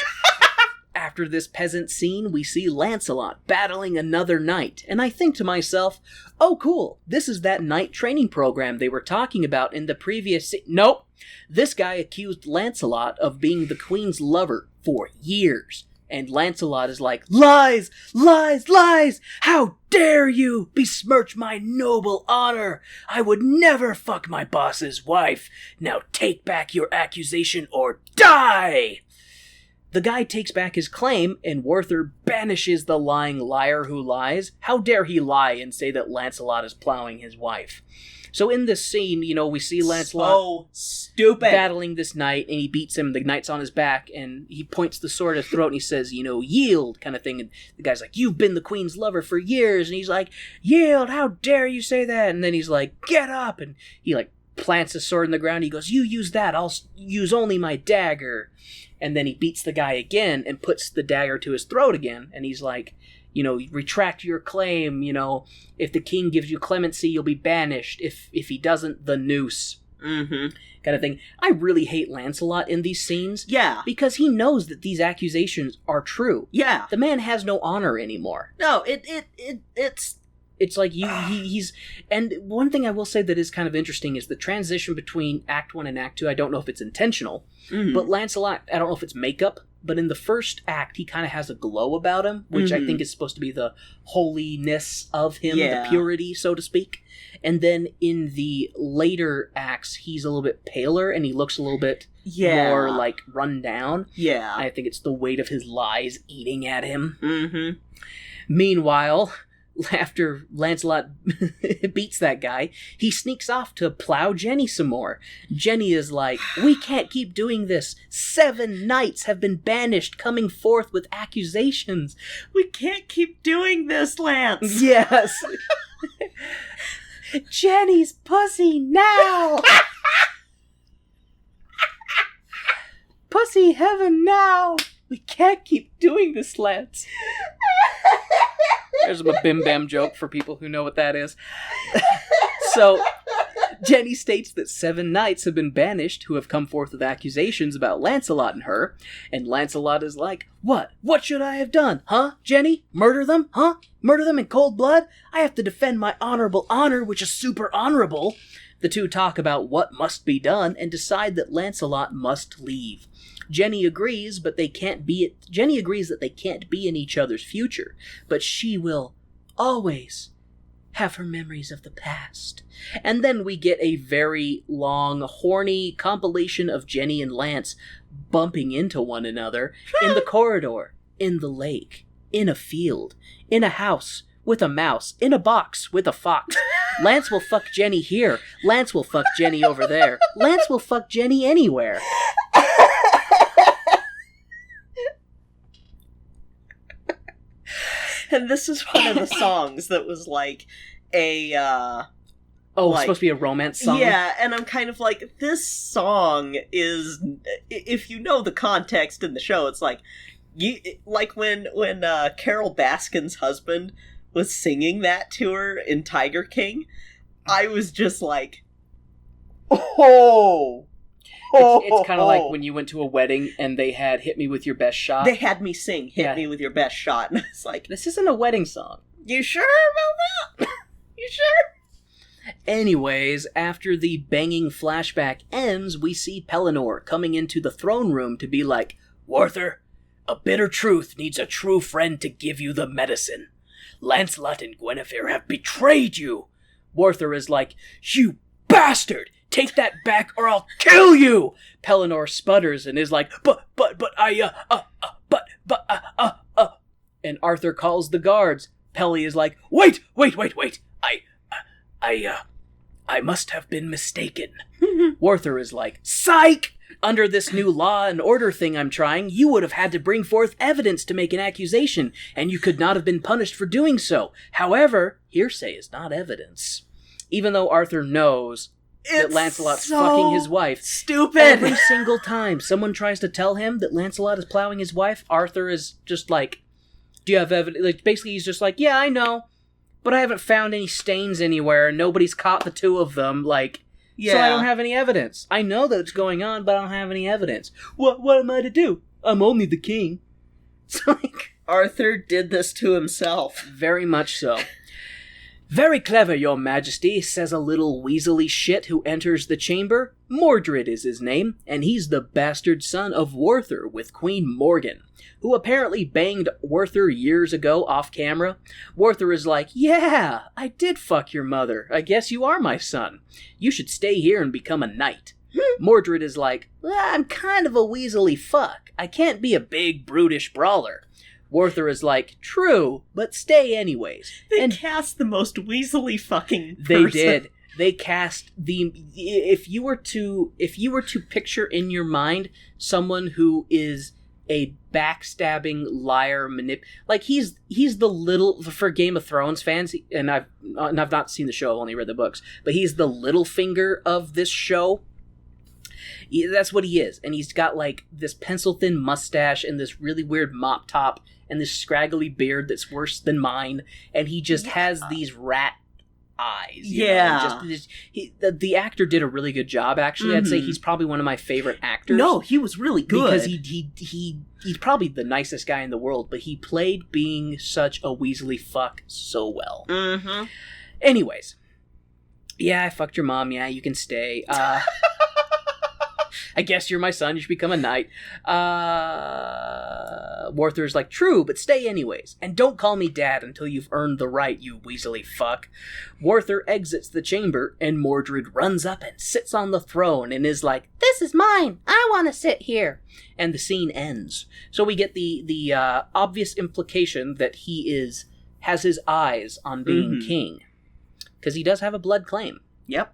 After this peasant scene, we see Lancelot battling another knight, and I think to myself, oh cool, this is that knight training program they were talking about in the previous Nope! This guy accused Lancelot of being the queen's lover for years. And Lancelot is like, lies, lies, lies! How dare you besmirch my noble honor! I would never fuck my boss's wife. Now take back your accusation or die! The guy takes back his claim, and Werther banishes the lying liar who lies. How dare he lie and say that Lancelot is plowing his wife? So in this scene, we see Lancelot
so stupid
battling this knight, and he beats him. The knight's on his back, and he points the sword at his throat, and he says, yield, kind of thing. And the guy's like, you've been the queen's lover for years. And he's like, yield, how dare you say that? And then he's like, get up. And he, plants his sword in the ground. He goes, you use that. I'll use only my dagger. And then he beats the guy again and puts the dagger to his throat again. And he's like, retract your claim. If the king gives you clemency, you'll be banished. If he doesn't, the noose.
Mm-hmm.
Kind of thing. I really hate Lancelot in these scenes.
Yeah.
Because he knows that these accusations are true.
Yeah.
The man has no honor anymore.
No, it's...
It's like he's... And one thing I will say that is kind of interesting is the transition between Act 1 and Act 2. I don't know if it's intentional, but Lancelot, I don't know if it's makeup, but in the first act, he kind of has a glow about him, which I think is supposed to be the holiness of him, the purity, so to speak. And then in the later acts, he's a little bit paler, and he looks a little bit more, run down.
Yeah.
I think it's the weight of his lies eating at him.
Mm-hmm.
Meanwhile, after Lancelot beats that guy, he sneaks off to plow Jenny some more. Jenny is like, we can't keep doing this. 7 knights have been banished, coming forth with accusations.
We can't keep doing this, Lance.
Yes. Jenny's pussy now. Pussy heaven now. We can't keep doing this, Lance. There's a Bim Bam joke for people who know what that is. So, Jenny states that 7 knights have been banished who have come forth with accusations about Lancelot and her, and Lancelot is like, what? What should I have done? Huh, Jenny? Murder them? Huh? Murder them in cold blood? I have to defend my honorable honor, which is super honorable. The two talk about what must be done and decide that Lancelot must leave. Jenny agrees, but they can't be it. Jenny agrees that they can't be in each other's future, but she will always have her memories of the past. And then we get a very long, horny compilation of Jenny and Lance bumping into one another in the corridor, in the lake, in a field, in a house with a mouse, in a box with a fox. Lance will fuck Jenny here. Lance will fuck Jenny over there. Lance will fuck Jenny anywhere.
And this is one of the songs that was like a
it's supposed to be a romance song?
Yeah, and I'm kind of like, this song is, if you know the context in the show, it's like when Carol Baskin's husband was singing that to her in Tiger King, I was just like, oh.
It's kind of like when you went to a wedding and they had Hit Me With Your Best Shot.
They had me sing Hit Me With Your Best Shot, and it's like,
this isn't a wedding song.
You sure about that? You sure?
Anyways, after the banging flashback ends, we see Pellinor coming into the throne room to be like, Werther, a bitter truth needs a true friend to give you the medicine. Lancelot and Guinevere have betrayed you. Werther is like, you bastard! Take that back or I'll kill you! Pellinor sputters and is like, and Arthur calls the guards. Pelly is like, wait! I must have been mistaken. Werther is like, psych! Under this new law and order thing I'm trying, you would have had to bring forth evidence to make an accusation, and you could not have been punished for doing so. However, hearsay is not evidence. Even though Arthur knows that Lancelot's fucking his wife.
Stupid!
Every single time someone tries to tell him that Lancelot is plowing his wife, Arthur is just like, do you have evidence? Like, basically he's just like, yeah, I know, but I haven't found any stains anywhere, and nobody's caught the two of them, like, so I don't have any evidence. I know that it's going on, but I don't have any evidence. What am I to do? I'm only the king. It's like...
Arthur did this to himself.
Very much so. Very clever, your majesty, says a little weaselly shit who enters the chamber. Mordred is his name, and he's the bastard son of Werther with Queen Morgan, who apparently banged Werther years ago off camera. Werther is like, yeah, I did fuck your mother. I guess you are my son. You should stay here and become a knight. Mordred is like, I'm kind of a weaselly fuck. I can't be a big, brutish brawler. Werther is like, true, but stay anyways.
They cast the most weaselly fucking person.
They did. They cast the... If you were to picture in your mind someone who is a backstabbing liar, like he's the little... For Game of Thrones fans, and I've not seen the show, I've only read the books, but he's the little finger of this show. That's what he is. And he's got like this pencil-thin mustache and this really weird mop top and this scraggly beard that's worse than mine. And he just has these rat eyes. The actor did a really good job, actually. Mm-hmm. I'd say he's probably one of my favorite actors.
No, he was really good.
Because he's probably the nicest guy in the world, but he played being such a weaselly fuck so well.
Mm-hmm.
Anyways. Yeah, I fucked your mom. Yeah, you can stay. I guess you're my son, you should become a knight. Werther's like, true, but stay anyways. And don't call me dad until you've earned the right, you weaselly fuck. Werther exits the chamber, and Mordred runs up and sits on the throne and is like, this is mine, I want to sit here. And the scene ends. So we get the obvious implication that he has his eyes on being king. Because he does have a blood claim.
Yep.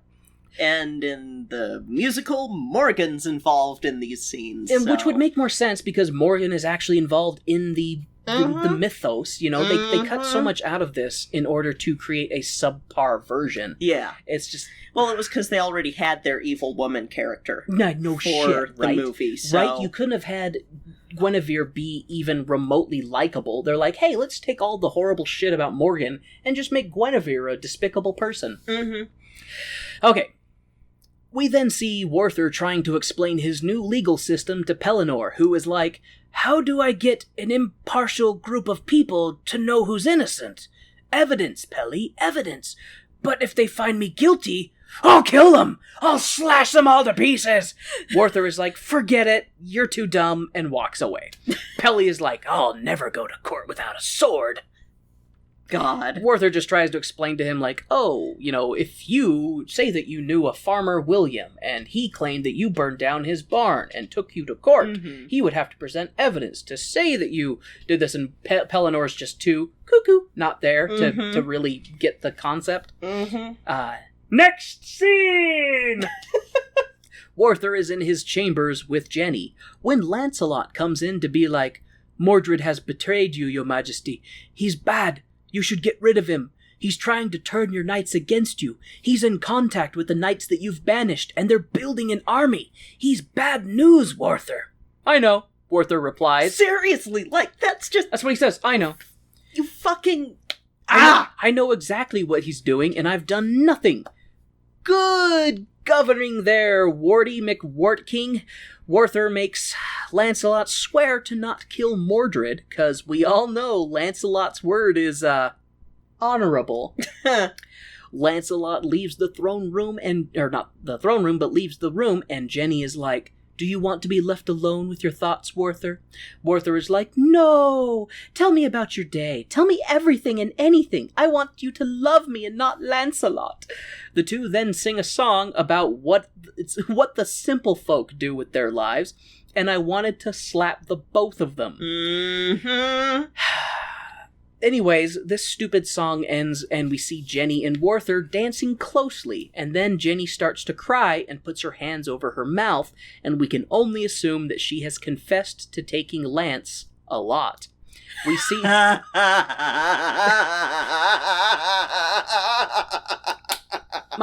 And in the musical, Morgan's involved in these scenes.
And which would make more sense because Morgan is actually involved in the mythos. You know, they cut so much out of this in order to create a subpar version.
Yeah.
It's just...
Well, it was because they already had their evil woman character.
No shit,
the
right?
movie. So.
Right? You couldn't have had Guinevere be even remotely likable. They're like, hey, let's take all the horrible shit about Morgan and just make Guinevere a despicable person.
Mm-hmm.
Okay. We then see Werther trying to explain his new legal system to Pellinor, who is like, how do I get an impartial group of people to know who's innocent? Evidence, Pelly, evidence. But if they find me guilty, I'll kill them! I'll slash them all to pieces! Werther is like, forget it, you're too dumb, and walks away. Pelly is like, I'll never go to court without a sword.
God.
Werther just tries to explain to him, like, oh, you know, if you say that you knew a farmer William, and he claimed that you burned down his barn and took you to court, he would have to present evidence to say that you did this, and Pellinor's just too cuckoo, not there to really get the concept. Next scene! Werther is in his chambers with Jenny, when Lancelot comes in to be like, Mordred has betrayed you, your majesty. He's bad. You should get rid of him. He's trying to turn your knights against you. He's in contact with the knights that you've banished, and they're building an army. He's bad news, Werther. I know, Werther replies.
Seriously, like, that's
what he says, I know.
You fucking...
I know exactly what he's doing, and I've done nothing. Good governing there, Warty McWartking. Werther makes Lancelot swear to not kill Mordred, because we all know Lancelot's word is, honorable. Lancelot leaves the throne room or not the throne room, but leaves the room, and Jenny is like, do you want to be left alone with your thoughts, Werther? Werther is like, no! Tell me about your day. Tell me everything and anything. I want you to love me and not Lancelot. The two then sing a song about what the simple folk do with their lives, and I wanted to slap the both of them. Anyways, this stupid song ends and we see Jenny and Werther dancing closely, and then Jenny starts to cry and puts her hands over her mouth, and we can only assume that she has confessed to taking Lance a lot. We see... My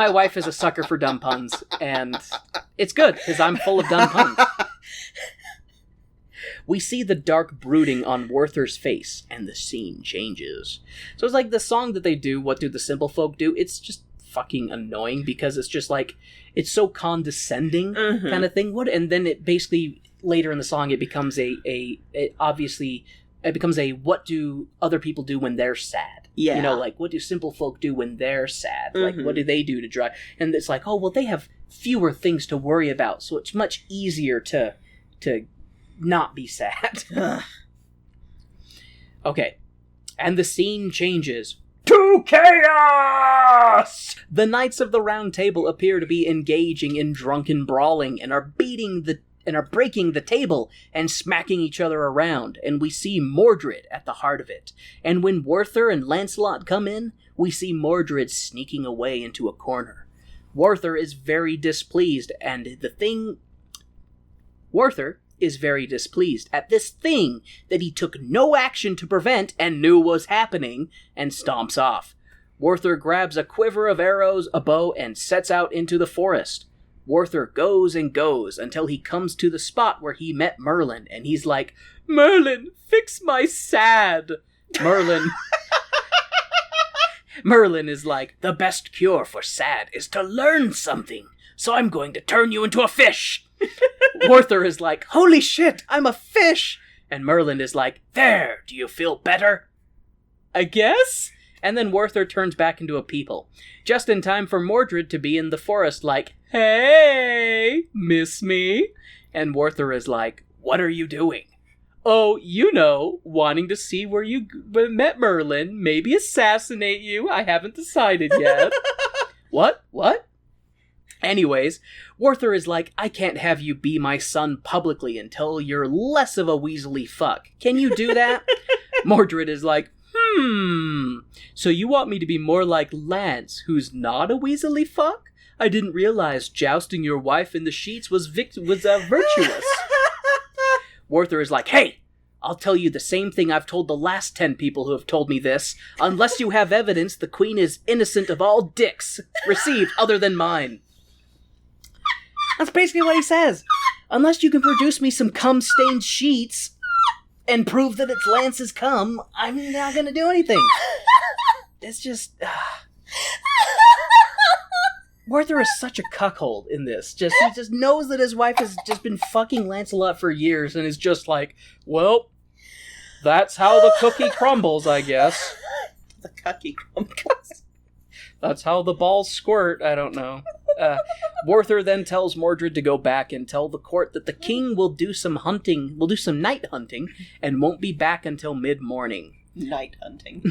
wife is a sucker for dumb puns, and it's good, because I'm full of dumb puns. We see the dark brooding on Werther's face, and the scene changes. So it's like the song that they do, What Do the Simple Folk Do? It's just fucking annoying, because it's just like, it's so condescending kind of thing. And then it basically, later in the song, it becomes obviously it becomes a what do other people do when they're sad?
Yeah.
You know, like, what do simple folk do when they're sad? Like, what do they do to drive? And it's like, oh, well, they have fewer things to worry about, so it's much easier to not be sad. Okay. And the scene changes to chaos! The Knights of the Round Table appear to be engaging in drunken brawling and are breaking the table and smacking each other around, and we see Mordred at the heart of it. And when Werther and Lancelot come in, we see Mordred sneaking away into a corner. Werther is very displeased at this thing that he took no action to prevent and knew was happening, and stomps off. Werther grabs a quiver of arrows, a bow, and sets out into the forest. Werther goes and goes until he comes to the spot where he met Merlin, and he's like, "Merlin, fix my sad." Merlin is like, "The best cure for sad is to learn something, so I'm going to turn you into a fish." Werther is like, "Holy shit, I'm a fish!" And Merlin is like, "There, do you feel better?" "I guess?" And then Werther turns back into a people, just in time for Mordred to be in the forest like, "Hey, miss me?" And Werther is like, "What are you doing?" "Oh, you know, wanting to see where you met Merlin, maybe assassinate you, I haven't decided yet." What? Anyways, Werther is like, "I can't have you be my son publicly until you're less of a weaselly fuck. Can you do that?" Mordred is like, "So you want me to be more like Lance, who's not a weaselly fuck? I didn't realize jousting your wife in the sheets was virtuous." Werther is like, "Hey, I'll tell you the same thing I've told the last 10 people who have told me this. Unless you have evidence, the queen is innocent of all dicks received other than mine." That's basically what he says. Unless you can produce me some cum-stained sheets and prove that it's Lance's cum, I'm not gonna do anything. It's just... Werther is such a cuckold in this. He just knows that his wife has just been fucking Lancelot for years and is just like, well, that's how the cookie crumbles, I guess.
The cookie crumbles.
That's how the balls squirt, I don't know. Werther then tells Mordred to go back and tell the court that the king will do some night hunting, and won't be back until mid-morning.
Night hunting.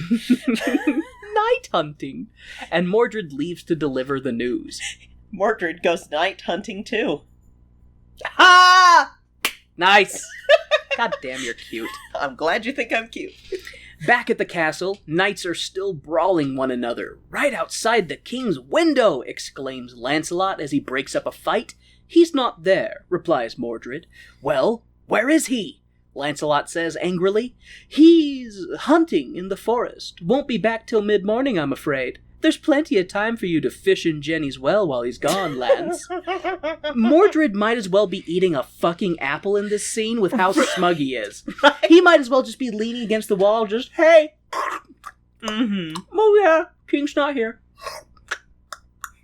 Night hunting! And Mordred leaves to deliver the news.
Mordred goes night hunting too.
Ha! Nice! God damn, you're cute.
I'm glad you think I'm cute.
Back at the castle, knights are still brawling one another. "Right outside the king's window!" exclaims Lancelot as he breaks up a fight. "He's not there," replies Mordred. "Well, where is he?" Lancelot says angrily. "He's hunting in the forest. Won't be back till mid-morning, I'm afraid. There's plenty of time for you to fish in Jenny's well while he's gone, Lance." Mordred might as well be eating a fucking apple in this scene with how smug he is. Right. He might as well just be leaning against the wall, just, "Hey." "Oh yeah, King's not here.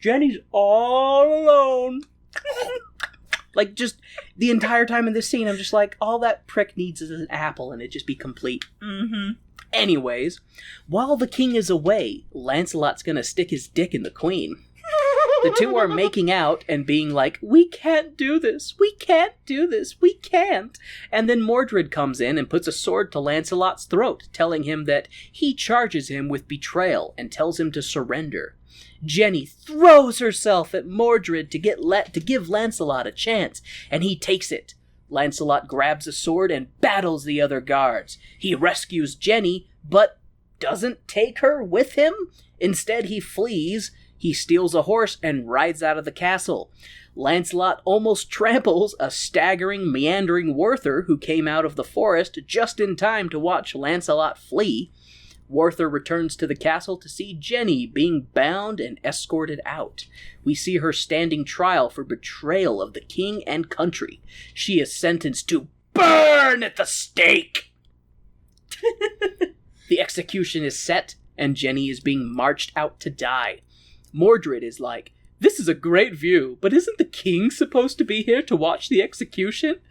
Jenny's all alone." Like, just the entire time in this scene, I'm just like, all that prick needs is an apple and it'd just be complete. Anyways, while the king is away, Lancelot's gonna stick his dick in the queen. The two are making out and being like, "We can't do this, we can't do this, we can't." And then Mordred comes in and puts a sword to Lancelot's throat, telling him that he charges him with betrayal and tells him to surrender. Jenny throws herself at Mordred to give Lancelot a chance, and he takes it. Lancelot grabs a sword and battles the other guards. He rescues Jenny, but doesn't take her with him. Instead, he flees. He steals a horse and rides out of the castle. Lancelot almost tramples a staggering, meandering Werther who came out of the forest just in time to watch Lancelot flee. Werther returns to the castle to see Jenny being bound and escorted out. We see her standing trial for betrayal of the king and country. She is sentenced to burn at the stake. The execution is set, and Jenny is being marched out to die. Mordred is like, "This is a great view, but isn't the king supposed to be here to watch the execution?"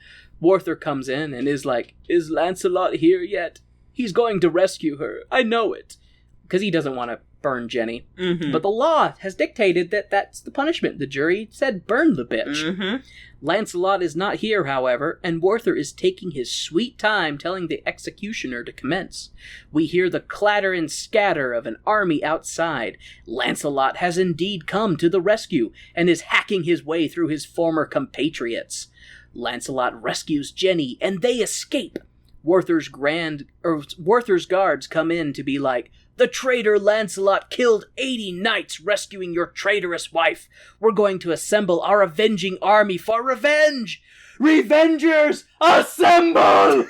Werther comes in and is like, "Is Lancelot here yet?" He's going to rescue her. I know it. Because he doesn't want to burn Jenny.
Mm-hmm.
But the law has dictated that that's the punishment. The jury said burn the bitch.
Mm-hmm.
Lancelot is not here, however, and Werther is taking his sweet time telling the executioner to commence. We hear the clatter and scatter of an army outside. Lancelot has indeed come to the rescue, and is hacking his way through his former compatriots. Lancelot rescues Jenny, and they escape. Werther's guards come in to be like, "The traitor Lancelot killed 80 knights rescuing your traitorous wife. We're going to assemble our avenging army for revenge! Revengers, assemble!"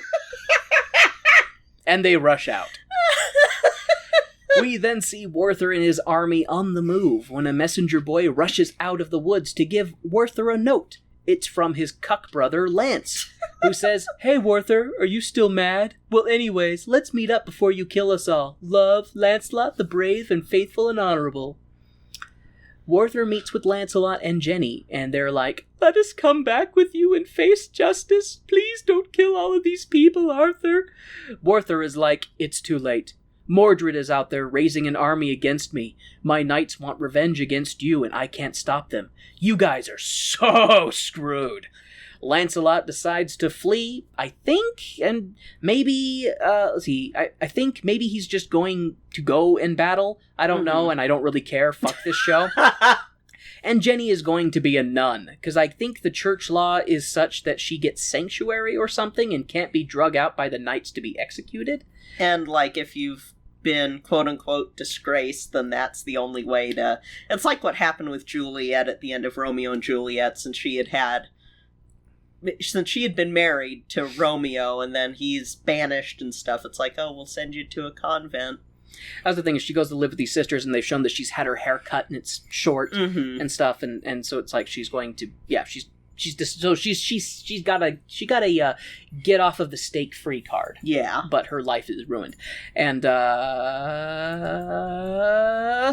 And they rush out. We then see Werther and his army on the move when a messenger boy rushes out of the woods to give Werther a note. It's from his cuck brother, Lance, who says, "Hey, Werther, are you still mad? Well, anyways, let's meet up before you kill us all. Love, Lancelot, the brave and faithful and honorable." Werther meets with Lancelot and Jenny, and they're like, "Let us come back with you and face justice. Please don't kill all of these people, Arthur." Werther is like, "It's too late. Mordred is out there raising an army against me. My knights want revenge against you, and I can't stop them. You guys are so screwed." Lancelot decides to flee, I think, and maybe, I think maybe he's just going to go in battle. I don't know, and I don't really care. Fuck this show. And Jenny is going to be a nun, because I think the church law is such that she gets sanctuary or something and can't be drug out by the knights to be executed.
And, like, if you've been quote-unquote disgraced, then that's the only way to... It's like what happened with Juliet at the end of Romeo and Juliet, since she had been married to Romeo, and then he's banished and stuff. It's like, oh, we'll send you to a convent.
That's the thing, is she goes to live with these sisters, and they've shown that she's had her hair cut, and it's short and stuff, and so it's like she's going to... Yeah, she's got a get off of the stake free card.
Yeah.
But her life is ruined. And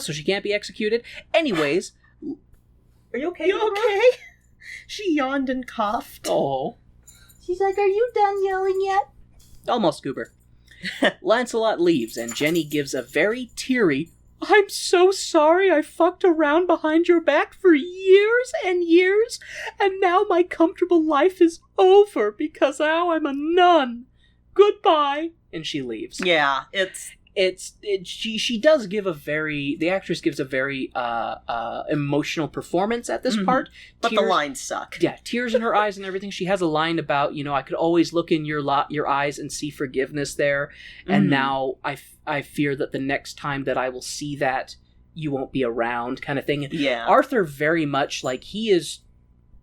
so she can't be executed. Anyways, are you okay?
You okay? She yawned and coughed.
Oh.
She's like, "Are you done yelling yet?"
Almost, Goober. Lancelot leaves, and Jenny gives a very teary, "I'm so sorry I fucked around behind your back for years and years, and now my comfortable life is over because now I'm a nun. Goodbye." And she leaves.
Yeah,
she does give a very... The actress gives a very emotional performance at this part.
But the lines suck.
Yeah, tears in her eyes and everything. She has a line about, I could always look in your eyes and see forgiveness there. And now I fear that the next time that I will see that, you won't be around, kind of thing.
Yeah.
Arthur very much, he is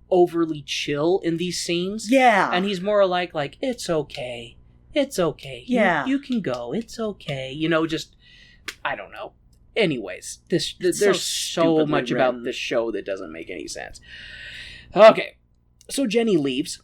overly chill in these scenes.
Yeah.
And he's more like, "It's okay. It's okay.
Yeah.
You can go. It's okay." Just, I don't know. Anyways, there's so much about this show that doesn't make any sense. Okay, so Jenny leaves.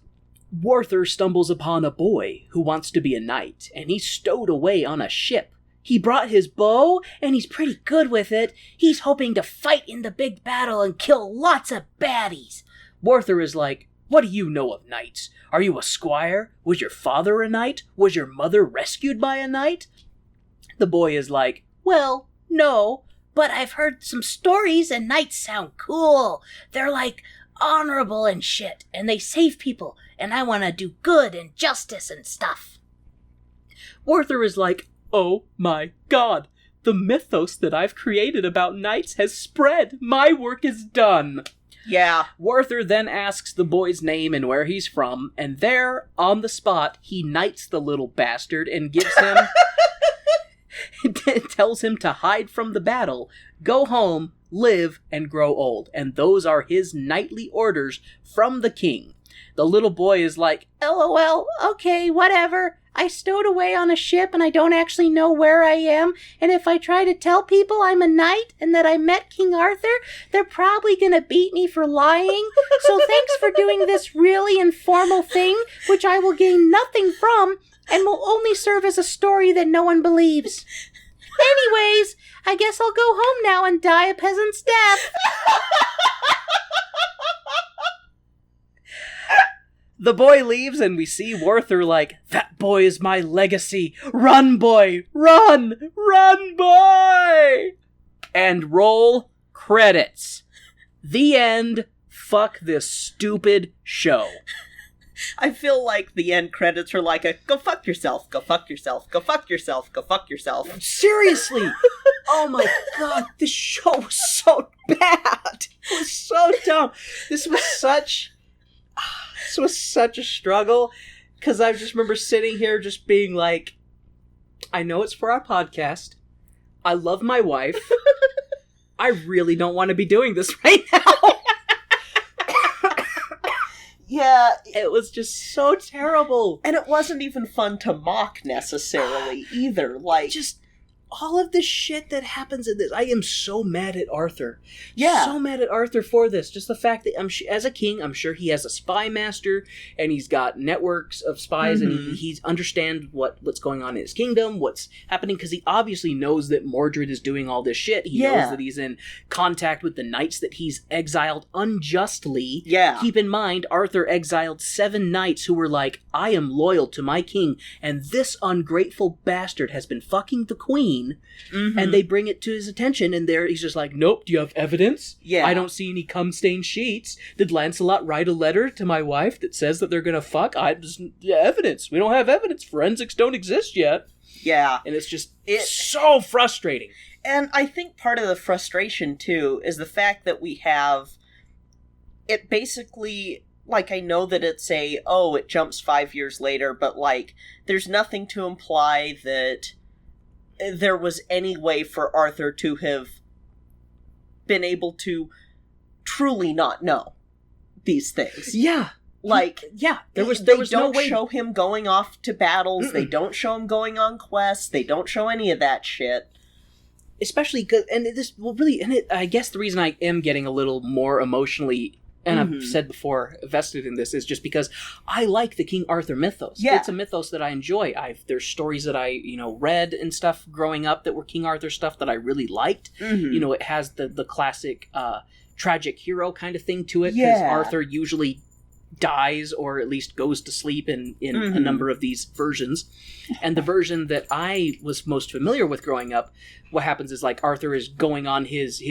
Werther stumbles upon a boy who wants to be a knight, and he's stowed away on a ship. He brought his bow, and he's pretty good with it. He's hoping to fight in the big battle and kill lots of baddies. Werther is like, "What do you know of knights? Are you a squire? Was your father a knight? Was your mother rescued by a knight?" The boy is like, "Well, no, but I've heard some stories and knights sound cool. They're honorable and shit, and they save people, and I want to do good and justice and stuff." Werther is like, "Oh my god, the mythos that I've created about knights has spread. My work is done."
Yeah.
Werther then asks the boy's name and where he's from, and there, on the spot, he knights the little bastard and gives him... tells him to hide from the battle, go home, live, and grow old. And those are his knightly orders from the king. The little boy is like, "LOL, okay, whatever. I stowed away on a ship and I don't actually know where I am, and if I try to tell people I'm a knight and that I met King Arthur, they're probably gonna beat me for lying, so thanks for doing this really informal thing, which I will gain nothing from, and will only serve as a story that no one believes. Anyways, I guess I'll go home now and die a peasant's death." the boy leaves, and we see Arthur like, that boy is my legacy. Run, boy! Run! Run, boy! And roll credits. The end. Fuck this stupid show.
I feel like the end credits are like a go fuck yourself, go fuck yourself, go fuck yourself, go fuck yourself.
Seriously! Oh my god, this show was so bad. It was so dumb. This was such a struggle, because I just remember sitting here just being like, I know it's for our podcast. I love my wife. I really don't want to be doing this right now.
Yeah.
It was just so terrible.
And it wasn't even fun to mock necessarily either. Like,
just all of the shit that happens in this. I am so mad at Arthur.
Yeah.
So mad at Arthur for this. Just the fact that, as a king, I'm sure he has a spy master, and he's got networks of spies, and he understands what's going on in his kingdom, what's happening, because he obviously knows that Mordred is doing all this shit. He knows that he's in contact with the knights that he's exiled unjustly.
Yeah.
Keep in mind, Arthur exiled 7 knights who were like, I am loyal to my king, and this ungrateful bastard has been fucking the queen. And they bring it to his attention, and he's just like, nope, do you have evidence?
Yeah.
I don't see any cum-stained sheets. Did Lancelot write a letter to my wife that says that they're gonna fuck? Evidence. We don't have evidence. Forensics don't exist yet.
Yeah.
And it's just so frustrating.
And I think part of the frustration, too, is the fact that we have it basically... Like, I know that it's it jumps 5 years later, but, like, there's nothing to imply that there was any way for Arthur to have been able to truly not know these things.
Yeah.
Like,
there was
they
no
don't
way.
show him going off to battles, they don't show him going on quests, they don't show any of that shit.
Especially because, I guess the reason I am getting a little more emotionally, and I've said before, vested in this, is just because I like the King Arthur mythos.
Yeah.
It's a mythos that I enjoy. There's stories that I, read and stuff growing up that were King Arthur stuff that I really liked. It has the classic tragic hero kind of thing to it, because Arthur usually dies or at least goes to sleep in a number of these versions. And the version that I was most familiar with growing up, what happens is, like, Arthur is going on his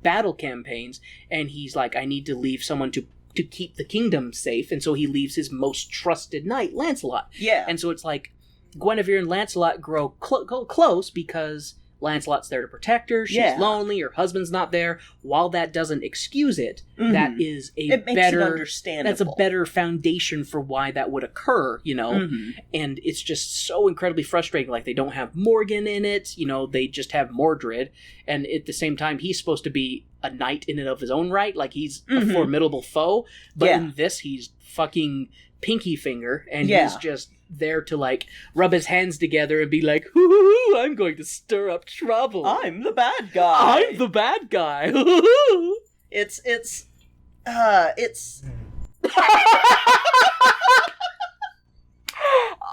battle campaigns, and he's like, I need to leave someone to keep the kingdom safe, and so he leaves his most trusted knight, Lancelot.
Yeah.
And so it's like Guinevere and Lancelot go close because Lancelot's there to protect her, she's lonely, her husband's not there. While that doesn't excuse it, that is it makes it understandable. That's a better foundation for why that would occur, and it's just so incredibly frustrating. Like, they don't have Morgan in it, they just have Mordred, and at the same time, he's supposed to be a knight in and of his own right, like he's a formidable foe, but in this, he's fucking Pinky Finger, and he's just there to, like, rub his hands together and be like, hoo, I'm going to stir up trouble.
I'm the bad guy.
I'm the bad guy.
It's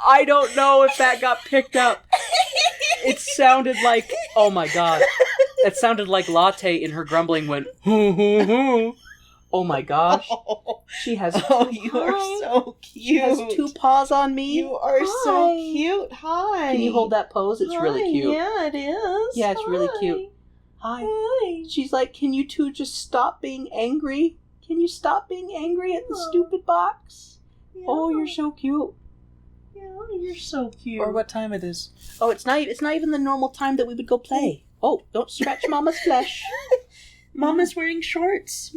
I don't know if that got picked up. It sounded like, oh my god. It sounded like Latte in her grumbling went, hoo, hoo, hoo. Oh my gosh. She has
you are so cute.
She has 2 paws on me.
You are so cute. Hi.
Can you hold that pose? It's really cute.
Yeah, it is.
Yeah, it's really cute. Hi. She's like, can you 2 just stop being angry? Can you stop being angry at the stupid box? Yeah. Oh, you're so cute.
Yeah, you're so cute.
Or what time it is. Oh, it's not even the normal time that we would go play. Oh, don't scratch Mama's flesh.
Mama's wearing shorts.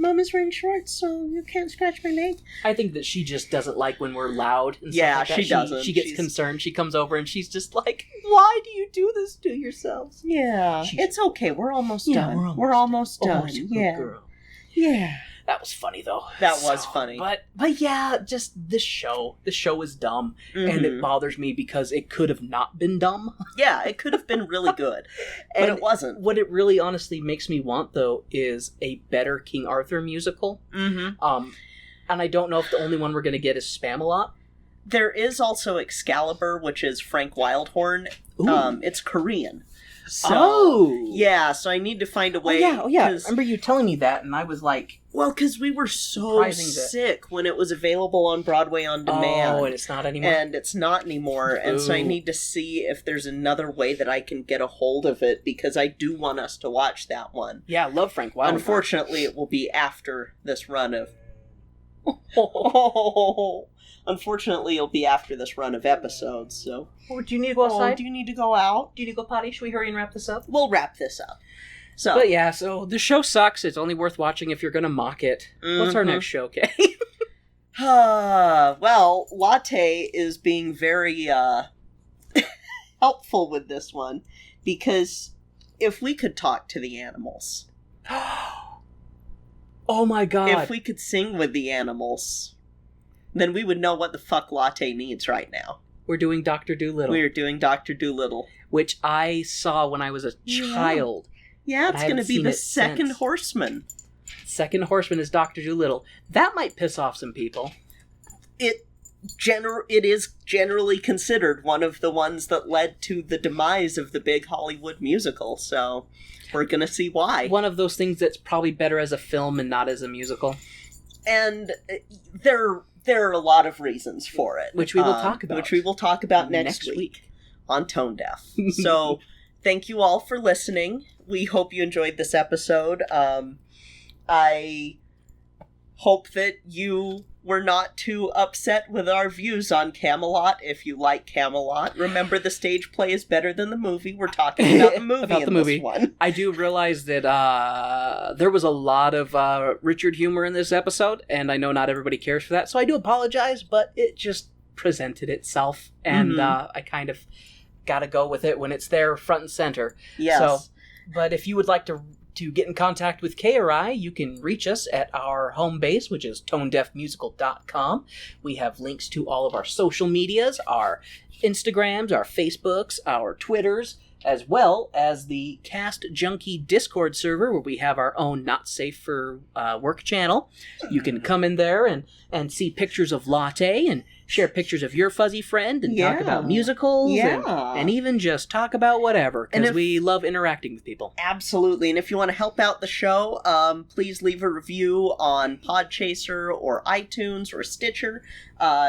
So you can't scratch my leg.
I think that she just doesn't like when we're loud. And
yeah,
stuff like that.
She doesn't.
She gets concerned. She comes over and she's just like, why do you do this to yourselves?
Yeah. It's okay. We're almost done. We're almost done.
Good girl.
Yeah.
That was funny, though.
That was funny.
But yeah, just this show. The show is dumb, and it bothers me because it could have not been dumb.
Yeah, it could have been really good, but it wasn't.
What it really honestly makes me want, though, is a better King Arthur musical. And I don't know if the only one we're going to get is Spamalot.
There is also Excalibur, which is Frank Wildhorn. It's Korean. So, yeah, so I need to find a way.
Oh, yeah. I remember you telling me that, and I was like...
Well, because we were so sick when it was available on Broadway on demand.
Oh, and it's not anymore?
And it's not anymore, and so I need to see if there's another way that I can get a hold of it, because I do want us to watch that one.
Yeah, I love Frank Wilder.
Unfortunately, it will be after this run of... Unfortunately, it'll be after this run of episodes, so...
Oh, do you need to go outside?
Do you need to go out?
Do you need to go potty? Should we hurry and wrap this up?
We'll wrap this up. So,
but yeah, so the show sucks. It's only worth watching if you're going to mock it. What's our next show, Kay?
Well, Latte is being very helpful with this one, because if we could talk to the animals...
Oh my god.
If we could sing with the animals, then we would know what the fuck Latte needs right now.
We're doing Dr. Dolittle.
We're doing Dr. Dolittle.
Which I saw when I was a child.
Yeah, it's going to be the second horseman.
Second horseman is Dr. Dolittle. That might piss off some people.
It is generally considered one of the ones that led to the demise of the big Hollywood musical, so we're going to see why.
One of those things that's probably better as a film and not as a musical.
And there are a lot of reasons for it.
Which we will talk about.
Which we will talk about next week on Tone Deaf. So, thank you all for listening. We hope you enjoyed this episode. I hope that you were not too upset with our views on Camelot. If you like Camelot, remember the stage play is better than the movie. We're talking about the movie this one.
I do realize that there was a lot of Richard humor in this episode, and I know not everybody cares for that, so I do apologize, but it just presented itself, and I kind of gotta go with it when it's there front and center.
Yes.
So, but if you would like to get in contact with Kay or I, you can reach us at our home base, which is tonedeafmusical.com. We have links to all of our social medias, our Instagrams, our Facebooks, our Twitters, as well as the Cast Junkie Discord server, where we have our own Not Safe for Work channel. You can come in there and see pictures of Latte and share pictures of your fuzzy friend and talk about musicals and even just talk about whatever, because we love interacting with people.
Absolutely. And if you want to help out the show, please leave a review on Podchaser or iTunes or Stitcher.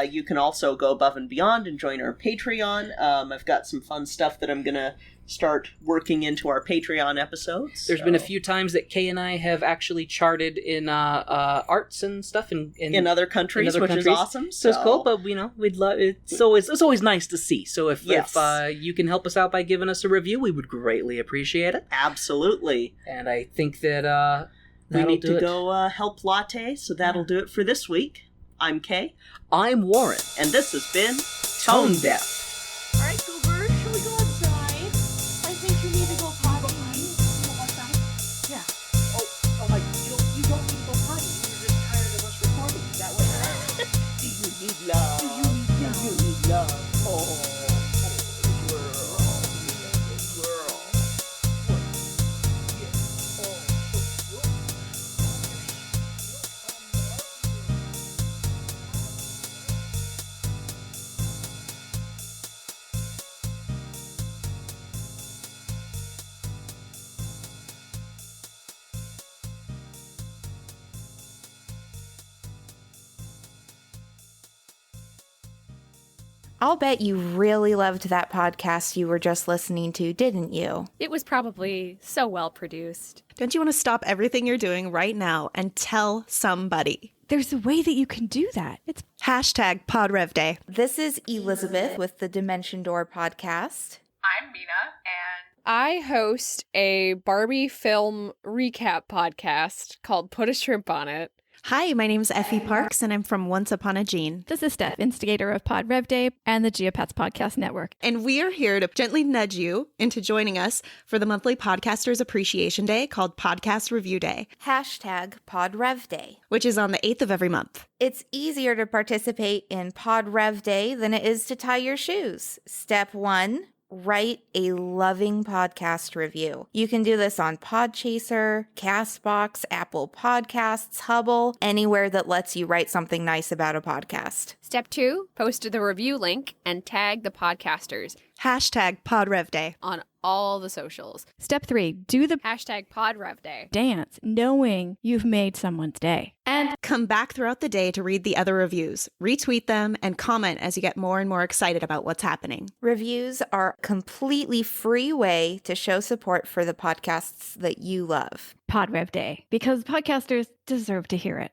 You can also go above and beyond and join our Patreon. I've got some fun stuff that I'm going to start working into our Patreon episodes.
There's been a few times that Kay and I have actually charted in arts and stuff in other countries, which is awesome. So it's cool, but we'd love it. It's always nice to see. So if you can help us out by giving us a review, we would greatly appreciate it.
Absolutely.
And I think that
we need to go help Latte, so that'll do it for this week. I'm Kay.
I'm Warren.
And this has been Tone Deaf.
Alright, Goober, shall we go outside? I think you need to go potty. Go outside? Yeah. Oh my, you don't need to go potty. You're just tired of us recording that way.
Do you need love? Do you need love? Oh.
I'll bet you really loved that podcast you were just listening to, didn't you?
It was probably so well produced.
Don't you want to stop everything you're doing right now and tell somebody?
There's a way that you can do that. It's
#PodRevDay.
This is Elizabeth with the Dimension Door podcast.
I'm Mina, and
I host a Barbie film recap podcast called Put a Shrimp on It.
Hi, my name's Effie Parks, and I'm from Once Upon a Gene.
This is Steph, instigator of PodRevDay and the Geopats Podcast Network.
And we are here to gently nudge you into joining us for the monthly Podcasters Appreciation Day called Podcast Review Day.
#PodRevDay.
Which is on the 8th of every month.
It's easier to participate in PodRevDay than it is to tie your shoes. Step 1. Write a loving podcast review. You can do this on Podchaser, Castbox, Apple Podcasts, Hubble, anywhere that lets you write something nice about a podcast.
Step 2, post the review link and tag the podcasters.
Hashtag PodRevDay.
On all the socials.
Step 3, do the
Hashtag PodRevDay.
dance, knowing you've made someone's day.
And come back throughout the day to read the other reviews, retweet them, and comment as you get more and more excited about what's happening.
Reviews are a completely free way to show support for the podcasts that you love.
PodRevDay, because podcasters deserve to hear it.